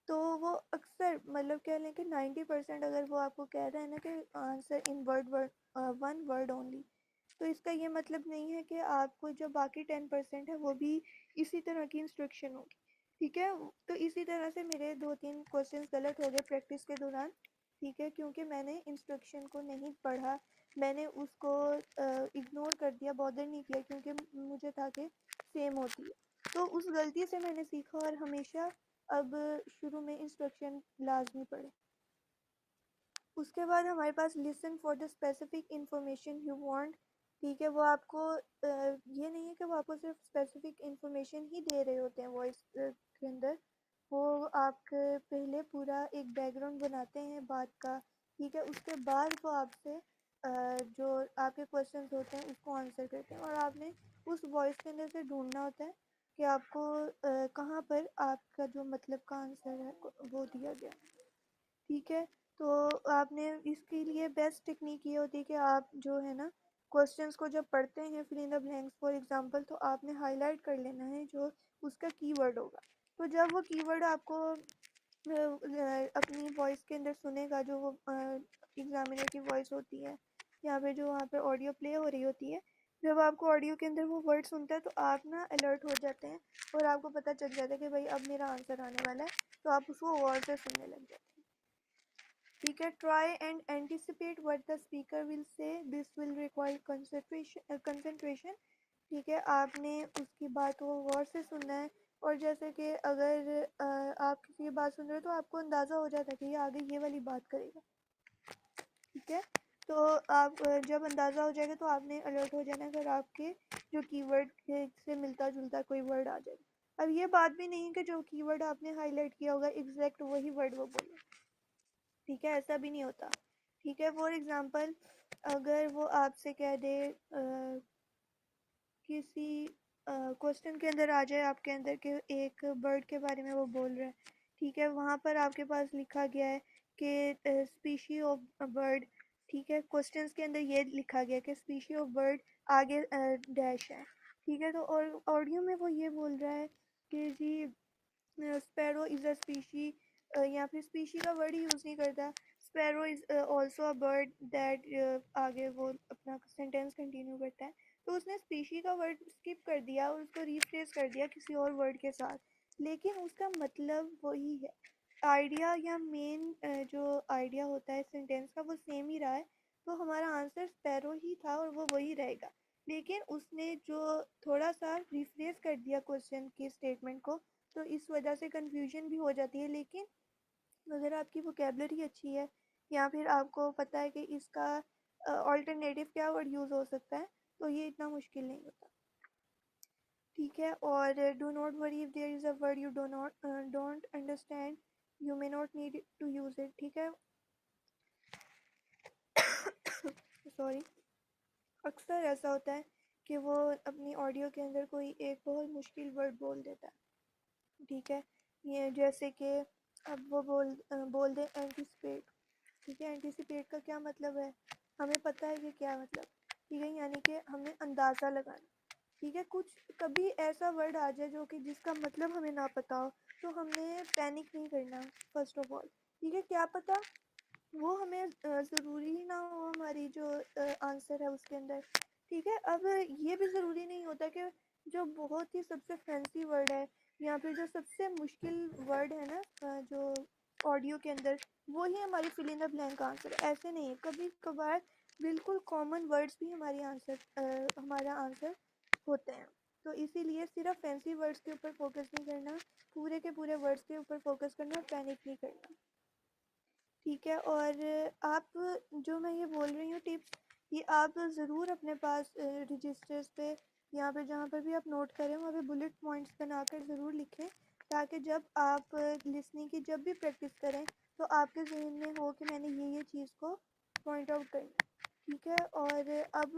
तो वो अक्सर मतलब कह लें कि 90% अगर वो आपको कह रहा है ना कि answer in word word 1 word only, तो इसका ये मतलब नहीं है कि आपको जो बाकी 10% है वो भी इसी तरह की इंस्ट्रक्शन होगी, ठीक है। तो इसी तरह से मेरे 2-3 क्वेश्चंस गलत हो गए प्रैक्टिस के दौरान, ठीक है, क्योंकि मैंने इंस्ट्रक्शन को नहीं पढ़ा, मैंने उसको इग्नोर कर दिया, बॉदर नहीं किया, क्योंकि मुझे था कि सेम होती है। तो उस गलती से मैंने सीखा और हमेशा अब शुरू में इंस्ट्रक्शन लाजमी पढ़े। उसके बाद हमारे पास listen for the specific information you want, ठीक है। वो आपको ये नहीं है कि वो आपको सिर्फ स्पेसिफिक इंफॉर्मेशन ही दे रहे होते हैं वॉइस के अंदर, वो आपके पहले पूरा एक बैकग्राउंड बनाते हैं बात का, ठीक है। उसके बाद वो आपसे जो आपके क्वेश्चंस होते हैं उसको आंसर करते हैं, और आपने उस वॉइस के अंदर से ढूंढना होता है कि आपको कहाँ पर आपका जो मतलब का आंसर है वो दिया गया, ठीक है। तो आपने इसके लिए बेस्ट टेक्निक ये होती है कि आप जो है ना क्वेश्चंस को जब पढ़ते हैं fill in the blanks for example, तो आपने हाईलाइट कर लेना है जो उसका कीवर्ड होगा। तो जब वो कीवर्ड आपको अपनी वॉइस के अंदर सुनेगा, जो वो एग्जामिनर की वॉइस होती है, यहाँ पे जो वहाँ पे ऑडियो प्ले हो रही होती है, जब आपको ऑडियो के अंदर वो वर्ड सुनता है तो आप ना अलर्ट हो जाते हैं और आपको पता चल जाता है कि भाई अब मेरा आंसर आने वाला है, तो आप उसको गौर से सुनने लग जाते हैं, ठीक है। Try and anticipate what the speaker will say, this will require concentration, ठीक है। आपने उसकी बात को गौर से सुनना है, और जैसे कि अगर आप किसी की बात सुन रहे हो तो आपको अंदाज़ा हो जाता है कि ये आगे ये वाली बात करेगा, ठीक है। तो आप जब अंदाज़ा हो जाएगा तो आपने अलर्ट हो जाना अगर आपके जो कीवर्ड से मिलता जुलता कोई वर्ड आ जाए। अब ये बात भी नहीं कि जो कीवर्ड आपने हाईलाइट किया होगा एग्जैक्ट वही वर्ड वो बोले, ठीक है, ऐसा भी नहीं होता, ठीक है। फॉर एग्जांपल अगर वो आपसे कह दे किसी क्वेश्चन के अंदर आ जाए आपके अंदर के एक बर्ड के बारे में वो बोल रहा है, ठीक है, वहाँ पर आपके पास लिखा गया है कि स्पीशी ऑफ बर्ड, ठीक है, क्वेश्चंस के अंदर ये लिखा गया कि स्पीशी ऑफ बर्ड आगे डैश है, ठीक है। तो और ऑडियो में वो ये बोल रहा है कि जी स्पैरो इज़ अ स्पीशी, या फिर स्पीशी का वर्ड ही यूज़ नहीं करता, sparrow is also a bird that, आगे वो अपना सेंटेंस कंटिन्यू करता है। तो उसने स्पीशी का वर्ड स्किप कर दिया और उसको रिफ्रेस कर दिया किसी और वर्ड के साथ, लेकिन उसका मतलब वही है, आइडिया या मेन जो आइडिया होता है सेंटेंस का वो सेम ही रहा है, तो हमारा आंसर स्पैरो ही था और वो वही रहेगा। लेकिन उसने जो थोड़ा सा रिफ्रेस कर दिया क्वेश्चन के स्टेटमेंट को, तो इस वजह से कन्फ्यूजन भी हो जाती है। लेकिन अगर आपकी वोकेबलरी अच्छी है या फिर आपको पता है कि इसका ऑल्टरनेटिव क्या वर्ड यूज़ हो सकता है, तो ये इतना मुश्किल नहीं होता, ठीक है। और do not worry if there is a word you don't understand, you may not need to use it, ठीक है। सॉरी, अक्सर ऐसा होता है कि वो अपनी ऑडियो के अंदर कोई एक बहुत मुश्किल वर्ड बोल देता है, ठीक है। ये जैसे कि अब वो बोल दे एंटिसिपेट, ठीक है। एंटिसिपेट का क्या मतलब है, हमें पता है कि क्या मतलब, ठीक है, यानी कि हमें अंदाज़ा लगाना, ठीक है। कुछ कभी ऐसा वर्ड आ जाए जो कि जिसका मतलब हमें ना पता हो, तो हमने पैनिक नहीं करना, फर्स्ट ऑफ ऑल, ठीक है। क्या पता वो हमें ज़रूरी ही ना हो हमारी जो आंसर है उसके अंदर, ठीक है। अब ये भी ज़रूरी नहीं होता कि जो बहुत ही सबसे फैंसी वर्ड है या फिर जो सबसे मुश्किल वर्ड है ना जो ऑडियो के अंदर, वो ही हमारी fill in the blank answer है, ऐसे नहीं है। कभी कभार बिल्कुल कॉमन वर्ड्स भी हमारा आंसर होते हैं। तो इसीलिए सिर्फ फैंसी वर्ड्स के ऊपर फोकस नहीं करना, पूरे के पूरे वर्ड्स के ऊपर फोकस करना और पैनिक नहीं करना, ठीक है। और आप जो मैं ये बोल रही हूँ टिप्स, ये आप ज़रूर अपने पास रजिस्टर्स पे यहाँ पे जहाँ पर भी आप नोट करें वहाँ पे बुलेट पॉइंट्स बनाकर ज़रूर लिखें, ताकि जब आप लिसनिंग की जब भी प्रैक्टिस करें तो आपके जहन में हो कि मैंने ये चीज़ को पॉइंट आउट करना, ठीक है। और अब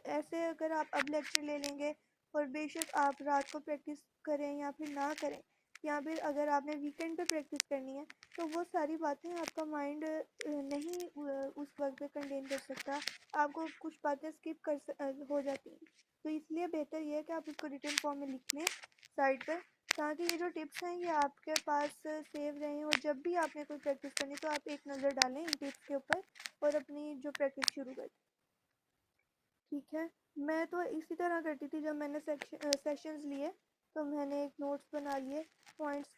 ऐसे अगर आप अब लेक्चर ले लेंगे और बेशक आप रात को प्रैक्टिस करें या फिर ना करें, या फिर अगर आपने वीकेंड पे प्रैक्टिस करनी है, तो वो सारी बातें आपका माइंड नहीं उस वक्त पे कंटेन कर सकता, आपको कुछ बातें हो जाती हैं। तो इसलिए बेहतर ये है कि आप उसको रिटन फॉर्म में लिख लें साइड पर, ताकि ये जो टिप्स हैं ये आपके पास सेव रहें, और जब भी आपने कोई प्रैक्टिस करनी तो आप एक नज़र डालें इन टिप्स के ऊपर और अपनी जो प्रैक्टिस शुरू करें। ठीक है। मैं तो इसी तरह करती थी जब मैंने सेशंस लिए, तो मैंने एक नोट्स बना लिए, पॉइंट्स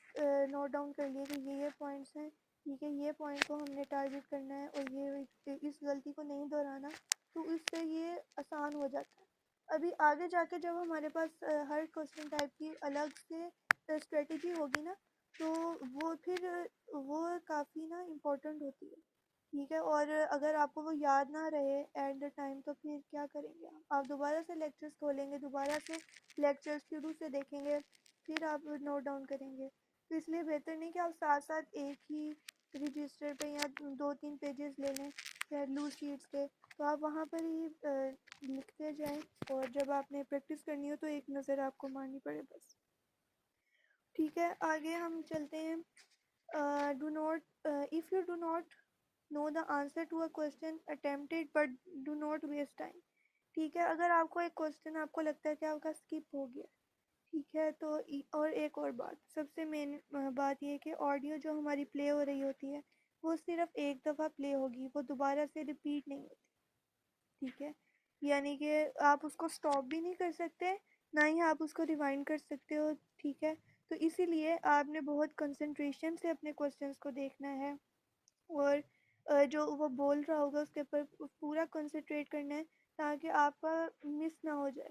नोट डाउन कर लिए कि ये पॉइंट्स हैं, ठीक है, ये पॉइंट को हमने टारगेट करना है और ये इस गलती को नहीं दोहराना, तो इससे ये आसान हो जाता है। अभी आगे जाके जब हमारे पास हर क्वेश्चन टाइप की अलग से स्ट्रेटजी होगी ना, तो वो फिर वो काफ़ी ना इम्पोर्टेंट होती है, ठीक है। और अगर आपको वो याद ना रहे एट द टाइम, तो फिर क्या करेंगे आप दोबारा से लेक्चर्स खोलेंगे, दोबारा से लेक्चर्स शुरू से देखेंगे, फिर आप नोट डाउन करेंगे। तो इसलिए बेहतर नहीं कि आप साथ साथ एक ही रजिस्टर पे या 2-3 पेजेस ले लें या लूज शीट्स के, तो आप वहाँ पर ही लिखते जाएं, और जब आपने प्रैक्टिस करनी हो तो एक नज़र आपको मारनी पड़े बस। ठीक है, आगे हम चलते हैं। Do not if you do not know the answer to a question attempted but do not waste time. ठीक है, अगर आपको एक क्वेश्चन आपको लगता है कि आपका स्किप हो गया, ठीक है, तो और एक और बात, सबसे मेन बात ये है कि ऑडियो जो हमारी प्ले हो रही होती है, वो सिर्फ एक दफ़ा प्ले होगी, वो दोबारा से रिपीट नहीं होती, ठीक है। यानी कि आप उसको स्टॉप भी नहीं कर सकते, ना ही आप उसको रिवाइंड कर सकते हो, ठीक है। तो इसीलिए आपने बहुत कंसंट्रेशन से अपने क्वेश्चंस को देखना है, और जो वो बोल रहा होगा उसके ऊपर पूरा कंसंट्रेट करना है, ताकि आपका मिस ना हो जाए,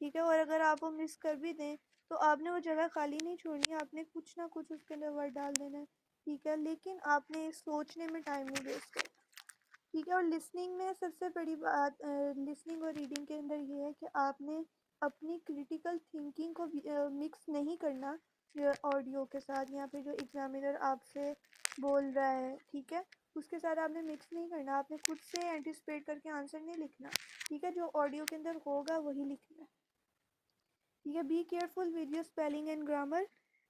ठीक है। और अगर आप वो मिस कर भी दें, तो आपने वो जगह खाली नहीं छोड़नी है, आपने कुछ ना कुछ उसके अंदर वर्ड डाल देना है, ठीक है। लेकिन आपने सोचने में टाइम नहीं वेस्ट करना, ठीक है। और लिसनिंग में सबसे बड़ी बात, लिसनिंग और रीडिंग के अंदर ये है कि आपने अपनी क्रिटिकल थिंकिंग को मिक्स नहीं करना ऑडियो के साथ, या फिर जो एग्जामिनर आपसे बोल रहा है, ठीक है, उसके साथ आपने मिक्स नहीं करना, आपने खुद से एंटिसिपेट करके आंसर नहीं लिखना, ठीक है। जो ऑडियो के अंदर होगा वही लिखना है, ठीक है। Be careful with your spelling and grammar,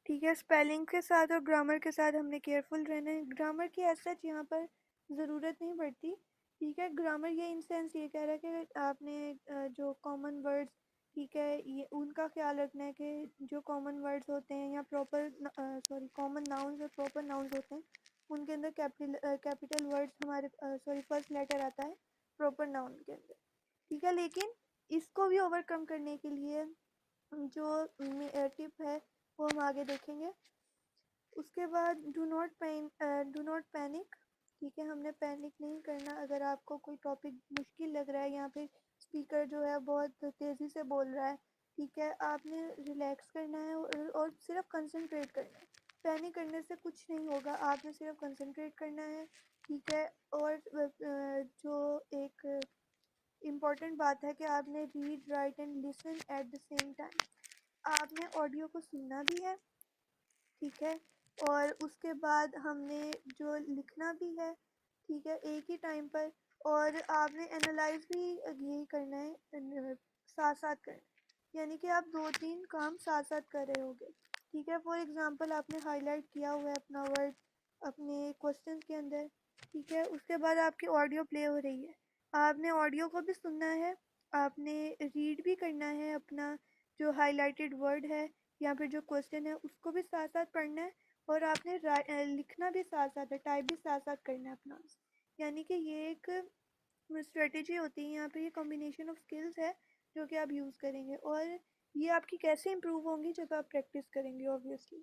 ठीक है। स्पेलिंग के साथ और ग्रामर के साथ हमने केयरफुल रहना है। ग्रामर की एज सच यहाँ पर ज़रूरत नहीं पड़ती, ठीक है। ग्रामर ये इन सेंस ये कह रहा है कि आपने जो कॉमन वर्ड्स, ठीक है, ये उनका ख्याल रखना है कि जो कॉमन वर्ड्स होते हैं या प्रॉपर कॉमन नाउन्स और प्रॉपर नाउन्स होते हैं, उनके अंदर कैपिटल वर्ड्स हमारे फर्स्ट लेटर आता है प्रॉपर नाउन के अंदर, ठीक है। लेकिन इसको भी ओवरकम करने के लिए जो टिप है वो हम आगे देखेंगे। उसके बाद डू नॉट पैनिक, ठीक है। हमने पैनिक नहीं करना अगर आपको कोई टॉपिक मुश्किल लग रहा है या फिर स्पीकर जो है बहुत तेज़ी से बोल रहा है, ठीक है, आपने रिलैक्स करना है और सिर्फ कंसंट्रेट करना है। पैनिक करने से कुछ नहीं होगा, आपने सिर्फ कंसंट्रेट करना है, ठीक है। और जो एक इम्पॉर्टेंट बात है कि आपने read write and listen at the same time, आपने ऑडियो को सुनना भी है, ठीक है। और उसके बाद हमने जो लिखना भी है, ठीक है, एक ही टाइम पर। और आपने एनालाइज भी यही करना है, साथ साथ करना है, यानी कि आप 2-3 काम साथ साथ कर रहे होगे, ठीक है। फॉर एग्ज़ाम्पल आपने हाईलाइट किया हुआ है अपना वर्ड अपने क्वेश्चन के अंदर, ठीक है। उसके बाद आपकी ऑडियो प्ले हो रही है, आपने ऑडियो को भी सुनना है, आपने रीड भी करना है अपना जो हाईलाइटेड वर्ड है या फिर जो क्वेश्चन है उसको भी साथ साथ पढ़ना है, और आपने लिखना भी साथ साथ है, टाइप भी साथ साथ करना है अपना। यानी कि ये एक स्ट्रेटजी होती है, यहाँ पे ये कॉम्बिनेशन ऑफ स्किल्स है जो कि आप यूज़ करेंगे, और ये आपकी कैसे इम्प्रूव होंगी जब आप प्रैक्टिस करेंगे ऑब्वियसली,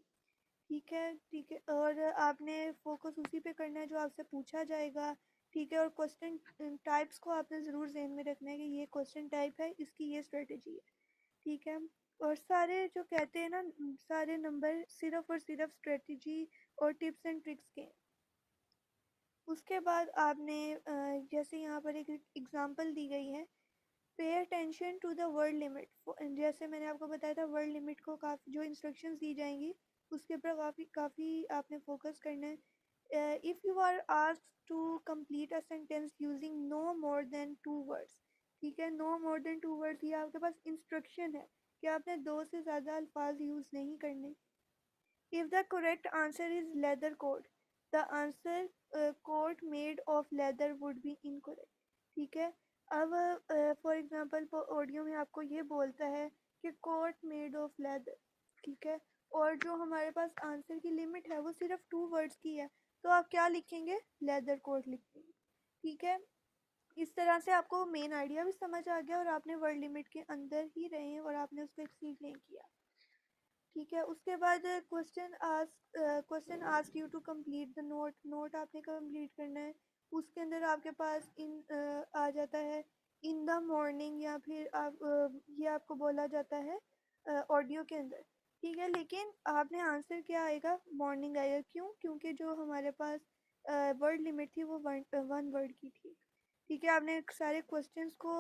ठीक है, ठीक है। और आपने फोकस उसी पे करना है जो आपसे पूछा जाएगा, ठीक है। और क्वेश्चन टाइप्स को आपने ज़रूर जहन में रखना है कि ये क्वेश्चन टाइप है, इसकी ये स्ट्रेटजी है, ठीक है। और सारे जो कहते हैं ना, सारे नंबर सिर्फ और सिर्फ स्ट्रेटजी और टिप्स एंड ट्रिक्स के। उसके बाद आपने जैसे यहाँ पर एक एग्जांपल दी गई है, pay attention to the word limit. जैसे मैंने आपको बताया था वर्ड लिमिट को काफ़ी जो इंस्ट्रक्शंस दी जाएंगी उसके ऊपर काफ़ी काफ़ी आपने फोकस करना है। If you are asked to complete a sentence using no more than 2 words, ठीक है, नो मोर देन 2 वर्ड्स, ये आपके पास इंस्ट्रक्शन है कि आपने 2 से ज़्यादा अल्फाज यूज़ नहीं करने। If the correct answer is leather coat, the answer coat made of leather would be incorrect, ठीक है। अब फॉर एग्जांपल ऑडियो में आपको ये बोलता है कि कोट मेड ऑफ लेदर, ठीक है, और जो हमारे पास आंसर की लिमिट है वो सिर्फ 2 वर्ड्स की है, तो आप क्या लिखेंगे, लेदर कोट लिखेंगे, ठीक है। इस तरह से आपको मेन आइडिया भी समझ आ गया और आपने वर्ड लिमिट के अंदर ही रहे हैं और आपने उसको एक्सीड नहीं किया। ठीक है, उसके बाद question ask you to complete the note आपने कंप्लीट करना है। उसके अंदर आपके पास आ जाता है इन द मॉर्निंग, या फिर ये आपको बोला जाता है ऑडियो के अंदर। ठीक है, लेकिन आपने आंसर क्या आएगा, मॉर्निंग आएगा। क्यों? क्योंकि जो हमारे पास वर्ड लिमिट थी वो वन वर्ड की थी। ठीक है, आपने सारे क्वेश्चंस को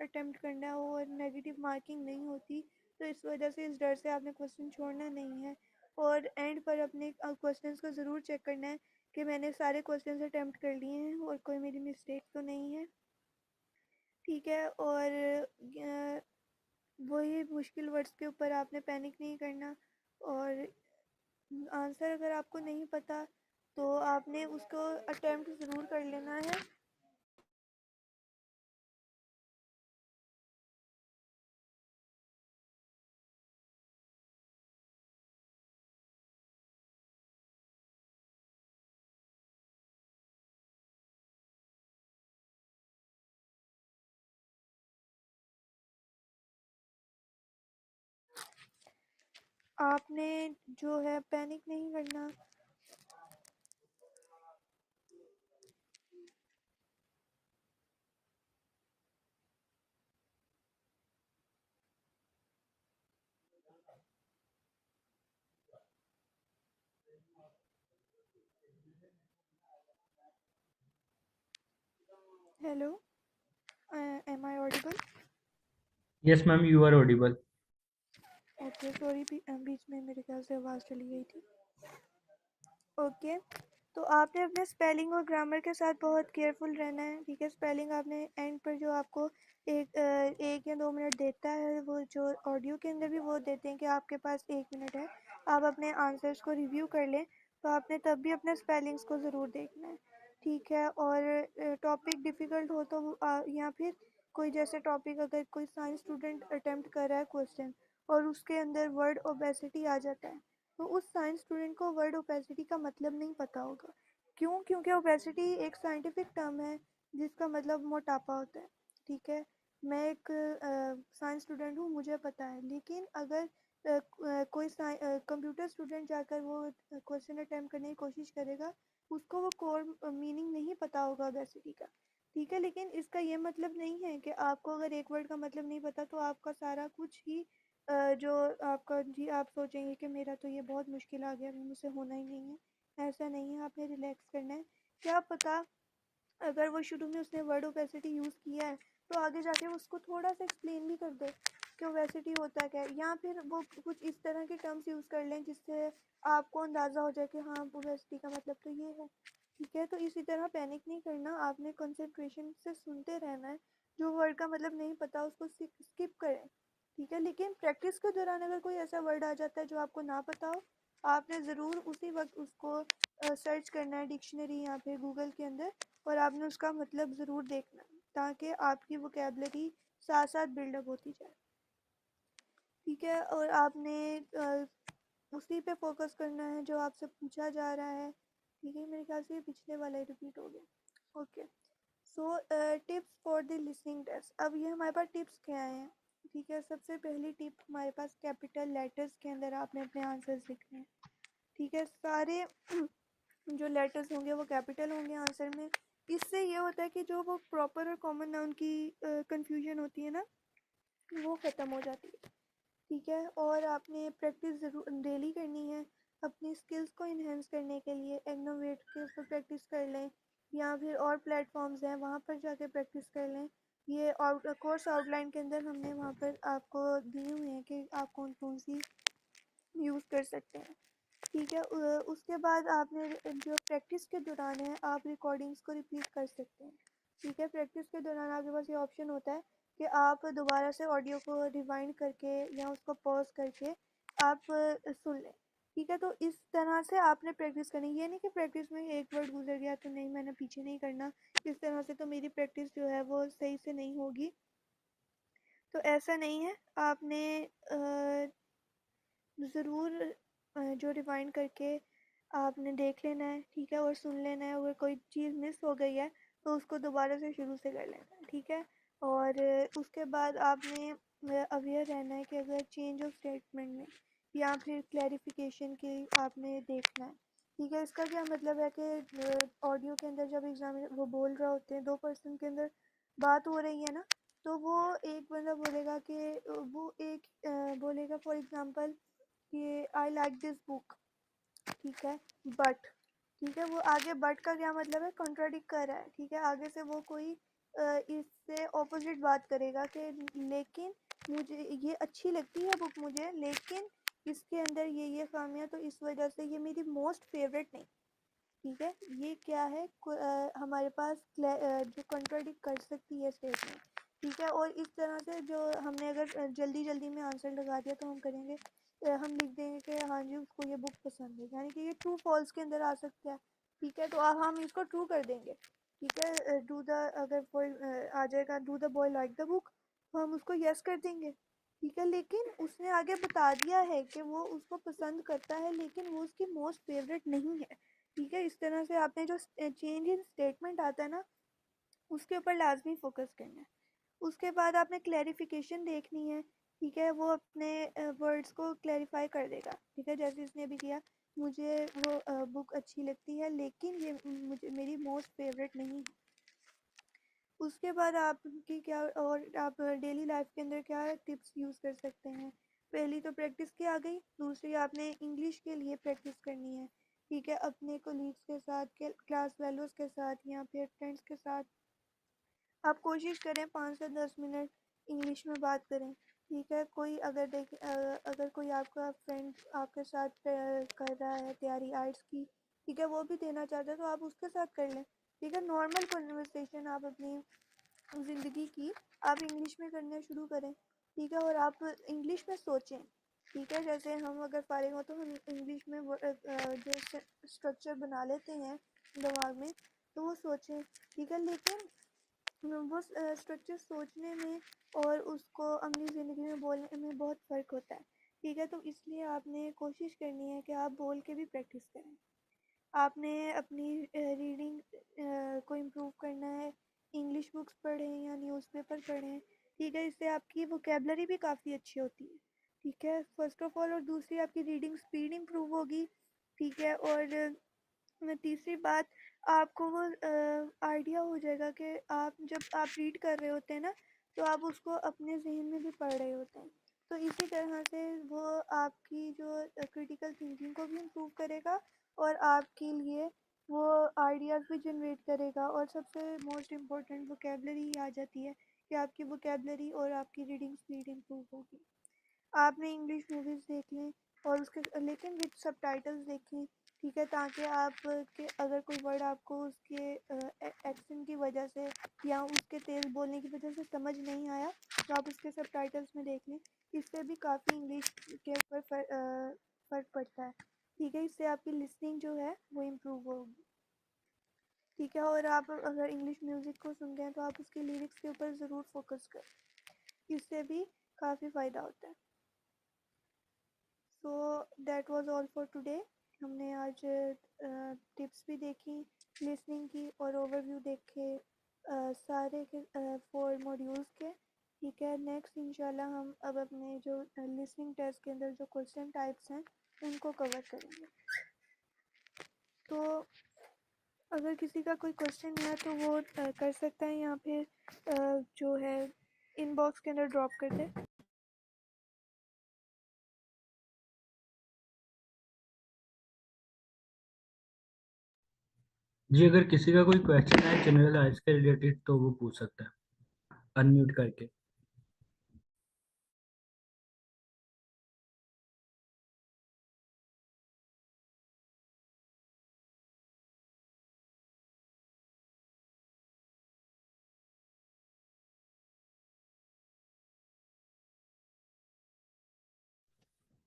अटेम्प्ट करना है और नेगेटिव मार्किंग नहीं होती, तो इस वजह से, इस डर से आपने क्वेश्चन छोड़ना नहीं है और एंड पर अपने क्वेश्चंस को ज़रूर चेक करना है कि मैंने सारे क्वेश्चंस अटेम्प्ट कर लिए हैं और कोई मेरी मिस्टेक तो नहीं है। ठीक है, और वही मुश्किल वर्ड्स के ऊपर आपने पैनिक नहीं करना, और आंसर अगर आपको नहीं पता तो आपने उसको अटेम्प्ट ज़रूर कर लेना है। आपने जो है पैनिक नहीं करना। Hello, am I audible? Yes, ma'am, you are audible. Okay, sorry, बीच में मेरे ख्याल से आवाज़ चली गई थी। ओके, तो आपने अपने स्पेलिंग और ग्रामर के साथ बहुत केयरफुल रहना है। ठीक है, स्पेलिंग आपने एंड पर जो आपको एक या 2 मिनट देता है, वो जो ऑडियो के अंदर भी वो देते हैं कि आपके पास 1 मिनट है, आप अपने आंसर्स को रिव्यू कर लें, तो आपने तब भी अपने स्पेलिंग्स को ज़रूर देखना है। ठीक है, और टॉपिक डिफ़िकल्ट हो तो या फिर कोई जैसे टॉपिक, अगर कोई साइंस स्टूडेंट अटेम्प्ट कर रहा है क्वेश्चन और उसके अंदर वर्ड ओबेसिटी आ जाता है, तो उस साइंस स्टूडेंट को वर्ड ओपेसिटी का मतलब नहीं पता होगा। क्यों? क्योंकि ओपेसिटी एक साइंटिफिक टर्म है जिसका मतलब मोटापा होता है। ठीक है, मैं एक साइंस स्टूडेंट हूँ, मुझे पता है, लेकिन अगर कोई कंप्यूटर स्टूडेंट जाकर वो क्वेश्चन अटैम्प्ट करने की कोशिश करेगा, उसको वो कोर मीनिंग नहीं पता होगा ओपेसिटी का। ठीक है, लेकिन इसका ये मतलब नहीं है कि आपको अगर एक वर्ड का मतलब नहीं पता तो आपका सारा कुछ ही जो आपका जी, आप सोचेंगे कि मेरा तो ये बहुत मुश्किल आ गया, मुझसे होना ही नहीं है। ऐसा नहीं है, आपने रिलैक्स करना है। क्या पता अगर वो शुरू में उसने वर्ड ओपेसिटी यूज़ किया है तो आगे जाके वो उसको थोड़ा सा एक्सप्लेन भी कर दे कि ओपेसिटी होता क्या है, या फिर वो कुछ इस तरह के टर्म्स यूज़ कर लें जिससे आपको अंदाज़ा हो जाए कि हाँ, ओपेसिटी का मतलब तो ये है। ठीक है, तो इसी तरह पैनिक नहीं करना, आपने कंसंट्रेशन से सुनते रहना है। जो वर्ड का मतलब नहीं पता उसको स्किप करें। ठीक है, लेकिन प्रैक्टिस के दौरान अगर कोई ऐसा वर्ड आ जाता है जो आपको ना पता हो, आपने ज़रूर उसी वक्त उसको सर्च करना है डिक्शनरी या फिर गूगल के अंदर, और आपने उसका मतलब ज़रूर देखना है ताकि आपकी वोकेबलरी साथ साथ बिल्डअप होती जाए। ठीक है, और आपने उसी पे फोकस करना है जो आपसे पूछा जा रहा है। ठीक है, मेरे ख्याल से ये पिछले वाला ही रिपीट हो गया। Okay, so tips for the listening test. अब ये हमारे पास टिप्स क्या हैं? ठीक है, सबसे पहली टिप हमारे पास कैपिटल लेटर्स के अंदर आपने अपने आंसर्स लिखने हैं। ठीक है, सारे जो लेटर्स होंगे वो कैपिटल होंगे आंसर में। इससे ये होता है कि जो वो प्रॉपर और कॉमन नाउन की कंफ्यूजन होती है ना, वो ख़त्म हो जाती है। ठीक है, और आपने प्रैक्टिस ज़रूर डेली करनी है अपनी स्किल्स को इन्हेंस करने के लिए। एग्नोवेट के ऊपर प्रैक्टिस कर लें या फिर और प्लेटफॉर्म्स हैं वहाँ पर जाके प्रैक्टिस कर लें। ये कोर्स आउटलाइन के अंदर हमने वहाँ पर आपको दी हुई हैं कि आप कौन कौन सी यूज़ कर सकते हैं। ठीक है, उसके बाद आपने जो प्रैक्टिस के दौरान है आप रिकॉर्डिंग्स को रिपीट कर सकते हैं। ठीक है, प्रैक्टिस के दौरान आपके पास ये ऑप्शन होता है कि आप दोबारा से ऑडियो को रिवाइंड करके या उसको पॉज करके आप सुन लें। ठीक है, तो इस तरह से आपने प्रैक्टिस करनी। ये नहीं कि प्रैक्टिस में एक वर्ड गुजर गया तो नहीं, मैंने पीछे नहीं करना, इस तरह से तो मेरी प्रैक्टिस जो है वो सही से नहीं होगी। तो ऐसा नहीं है, आपने ज़रूर जो रिवाइंड करके आपने देख लेना है। ठीक है, और सुन लेना है। अगर कोई चीज़ मिस हो गई है तो उसको दोबारा से शुरू से कर लेना है, ठीक है। और उसके बाद आपने अवेयर रहना है कि अगर चेंज ऑफ स्टेटमेंट में या फिर क्लैरिफिकेशन के आपने देखना है, ठीक है। इसका क्या मतलब है कि ऑडियो के अंदर जब एग्जामिनर वो बोल रहे होते हैं, दो पर्सन के अंदर बात हो रही है ना, तो वो एक बंदा बोलेगा कि वो एक बोलेगा फॉर एग्जांपल कि आई लाइक दिस बुक, ठीक है, बट, ठीक है, वो आगे बट का क्या मतलब है, कॉन्ट्राडिक्ट कर रहा है, ठीक है। आगे से वो कोई इससे ऑपोजिट बात करेगा कि लेकिन मुझे ये अच्छी लगती है बुक मुझे, लेकिन इसके अंदर ये खामियां, तो इस वजह से ये मेरी मोस्ट फेवरेट नहीं, ठीक है। ये क्या है, हमारे पास जो कॉन्ट्राडिक्ट कर सकती है स्टेटमेंट, ठीक है। और इस तरह से जो हमने अगर जल्दी जल्दी में आंसर लगा दिया तो हम करेंगे, हम लिख देंगे कि हाँ जी उसको ये बुक पसंद है, यानी कि ये ट्रू फॉल्स के अंदर आ सकता है, ठीक है। तो हम इसको ट्रू कर देंगे, ठीक है। डू द, अगर बॉय आ जाएगा do the boy like the book, तो हम उसको यस कर देंगे, ठीक है। लेकिन उसने आगे बता दिया है कि वो उसको पसंद करता है, लेकिन वो उसकी मोस्ट फेवरेट नहीं है, ठीक है। इस तरह से आपने जो चेंज इन स्टेटमेंट आता है ना, उसके ऊपर लाजमी फोकस करना है। उसके बाद आपने क्लैरिफिकेशन देखनी है, ठीक है। वो अपने वर्ड्स को क्लैरिफाई कर देगा, ठीक है, जैसे इसने भी किया, मुझे वो बुक अच्छी लगती है लेकिन ये मुझे मेरी मोस्ट फेवरेट नहीं है। उसके बाद आपकी क्या, और आप डेली लाइफ के अंदर क्या टिप्स यूज़ कर सकते हैं। पहली तो प्रैक्टिस की आ गई, दूसरी आपने इंग्लिश के लिए प्रैक्टिस करनी है, ठीक है। अपने कोलीग्स के साथ, के क्लास फेलोज़ के साथ या फिर फ्रेंड्स के साथ आप कोशिश करें 5 से 10 मिनट इंग्लिश में बात करें, ठीक है। कोई अगर अगर कोई आपका फ्रेंड आपके साथ कर रहा है तैयारी आर्ट्स की, ठीक है, वो भी देना चाहता है तो आप उसके साथ कर लें, ठीक है। नॉर्मल कन्वर्सेशन आप अपनी ज़िंदगी की आप इंग्लिश में करना शुरू करें, ठीक है। और आप इंग्लिश में सोचें, ठीक है। जैसे हम अगर फारिग हो तो हम इंग्लिश में जो स्ट्रक्चर बना लेते हैं दिमाग में, तो वो सोचें, ठीक है। लेकिन वो स्ट्रक्चर सोचने में और उसको अपनी ज़िंदगी में बोलने में बहुत फ़र्क होता है, ठीक है। तो इसलिए आपने कोशिश करनी है कि आप बोल के भी प्रैक्टिस करें। आपने अपनी रीडिंग को इम्प्रूव करना है, इंग्लिश बुक्स पढ़ें या न्यूज़पेपर पढ़ें, ठीक है। इससे आपकी वोकेबलरी भी काफ़ी अच्छी होती है, ठीक है, फर्स्ट ऑफ ऑल। और दूसरी आपकी रीडिंग स्पीड इम्प्रूव होगी, ठीक है। और तीसरी बात, आपको वो आइडिया हो जाएगा कि आप जब आप रीड कर रहे होते हैं ना, तो आप उसको अपने जहन में भी पढ़ रहे होते हैं। तो इसी तरह से वो आपकी जो क्रिटिकल थिंकिंग को भी इम्प्रूव करेगा और आपके लिए वो आइडियाज़ भी जनरेट करेगा। और सबसे मोस्ट इम्पोर्टेंट वोकेबलरी आ जाती है कि आपकी वोकेबलरी और आपकी रीडिंग स्पीड इम्प्रूव होगी। आपने इंग्लिश मूवीज़ देख लें और उसके लेकिन विद सबटाइटल्स देखें, ठीक है, ताकि आप के अगर कोई वर्ड आपको उसके एक्सेंट की वजह से या उसके तेज़ बोलने की वजह से समझ नहीं आया, तो आप उसके सबटाइटल्स में देख लें। इससे भी काफ़ी इंग्लिश के ऊपर फ़र्क पड़ता है, ठीक है। इससे आपकी लिसनिंग जो है वो इम्प्रूव होगी, ठीक है। और आप अगर इंग्लिश म्यूज़िक को सुन रहे हैं तो आप उसकी लिरिक्स के ऊपर ज़रूर फोकस करें, इससे भी काफ़ी फ़ायदा होता है। So that was all for today. हमने आज टिप्स भी देखी, लिसनिंग की और ओवरव्यू देखे सारे के 4 मॉड्यूल्स के, ठीक है। नेक्स्ट इंशाल्लाह हम अब अपने जो लिसनिंग टेस्ट के अंदर जो क्वेश्चन टाइप्स हैं उनको कवर करेंगे। तो अगर किसी का कोई क्वेश्चन है तो वो कर सकता है, या फिर जो है इनबॉक्स के अंदर ड्रॉप कर दे। जी, अगर किसी का कोई क्वेश्चन है जनरल आइल्स के रिलेटेड तो वो पूछ सकता है अनम्यूट करके।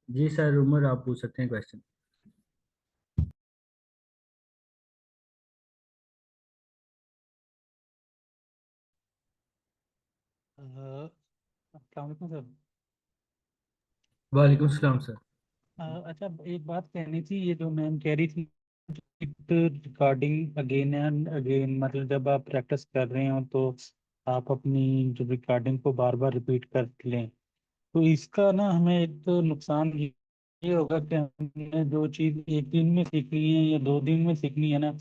जी सर, उमर आप पूछ सकते हैं क्वेश्चन। अस्सलाम वालेकुम सर। वालेकुम सलाम सर। अच्छा, एक बात कहनी थी, ये जो मैम कह रही थी repeat recording again and again, मतलब जब आप प्रैक्टिस कर रहे हो तो आप अपनी जो रिकॉर्डिंग को बार बार रिपीट कर लें। तो इसका ना हमें एक तो नुकसान ये होगा कि हमने जो चीज़ एक दिन में सीखनी है या 2 दिन में सीखनी है ना,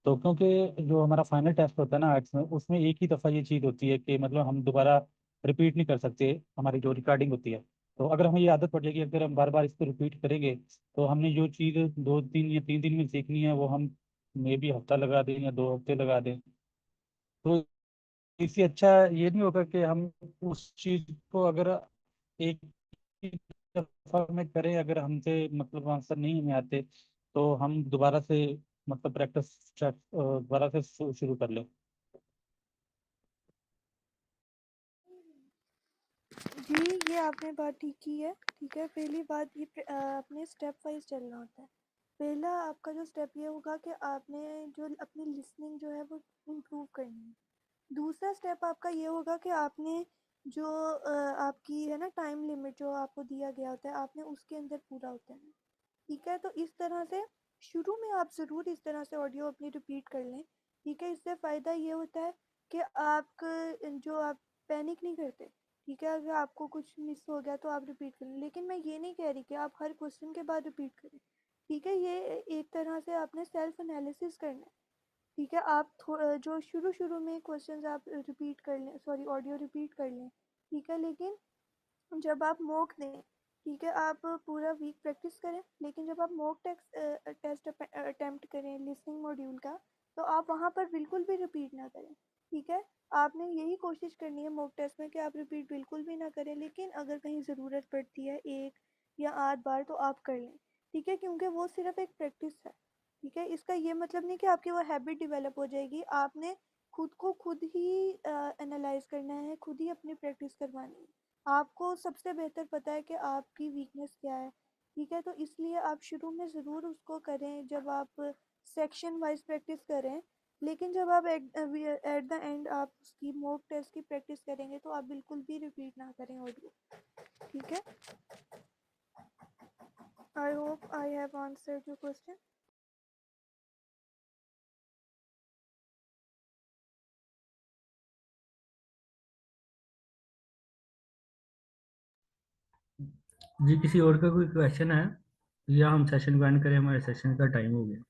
तो क्योंकि जो हमारा फाइनल टेस्ट होता है ना आर्ट्स में, उसमें एक ही दफ़ा ये चीज़ होती है कि मतलब हम दोबारा रिपीट नहीं कर सकते हमारी जो रिकॉर्डिंग होती है। तो अगर हमें ये आदत पड़ जाएगी, अगर हम बार बार इसको रिपीट करेंगे, तो हमने जो चीज़ 2 दिन या 3 दिन में सीखनी है वो हम मे भी हफ्ता लगा दें या 2 हफ्ते लगा दें। तो इससे अच्छा ये नहीं होगा कि हम उस चीज को अगर एक ही दफा में करें, अगर हमसे मतलब आंसर नहीं हमें आते, तो हम दोबारा से मतलब प्रैक्टिस दोबारा से शुरू कर लें। जी, ये आपने बात ठीक की है। ठीक है, पहली बात ये आपने स्टेप वाइज़ चलना होता है। पहला आपका जो स्टेप ये होगा कि आपने जो अपनी लिसनिंग जो है वो इम्प्रूव करनी है। दूसरा स्टेप आपका ये होगा कि आपने जो आपकी है ना टाइम लिमिट जो आपको दिया गया होता है, आपने उसके अंदर पूरा होता है। ठीक है, तो इस तरह से शुरू में आप ज़रूर इस तरह से ऑडियो अपनी रिपीट कर लें। ठीक है, इससे फ़ायदा ये होता है कि आप जो आप पैनिक नहीं करते। ठीक है, अगर आपको कुछ मिस हो गया तो आप रिपीट कर लें, लेकिन मैं ये नहीं कह रही कि आप हर क्वेश्चन के बाद रिपीट करें। ठीक है, ये एक तरह से आपने सेल्फ एनालिसिस करना है। ठीक है, आप जो शुरू-शुरू में क्वेश्चंस आप रिपीट कर लें, सॉरी ऑडियो रिपीट कर लें। ठीक है, लेकिन जब आप मॉक दें, ठीक है, आप पूरा वीक प्रैक्टिस करें, लेकिन जब आप मॉक टेस्ट अटेम्प्ट करें लिसनिंग मॉड्यूल का, तो आप वहाँ पर बिल्कुल भी रिपीट ना करें। ठीक है, आपने यही कोशिश करनी है मॉक टेस्ट में कि आप रिपीट बिल्कुल भी ना करें, लेकिन अगर कहीं ज़रूरत पड़ती है एक या आध बार तो आप कर लें। ठीक है, क्योंकि वो सिर्फ एक प्रैक्टिस है। ठीक है, इसका ये मतलब नहीं कि आपकी वो हैबिट डेवलप हो जाएगी। आपने खुद को खुद ही एनालाइज करना है, खुद ही अपनी प्रैक्टिस करवानी है। आपको सबसे बेहतर पता है कि आपकी वीकनेस क्या है। ठीक है, तो इसलिए आप शुरू में ज़रूर उसको करें जब आप सेक्शन वाइज प्रैक्टिस करें, लेकिन जब आप एट द एंड आप उसकी मॉक टेस्ट की प्रैक्टिस करेंगे तो आप बिल्कुल भी रिपीट ना करें ऑडियो। ठीक है, I hope I have answered your question. जी, किसी और का कोई क्वेश्चन है या हम सेशन को एंड करें? हमारे सेशन का टाइम हो गया।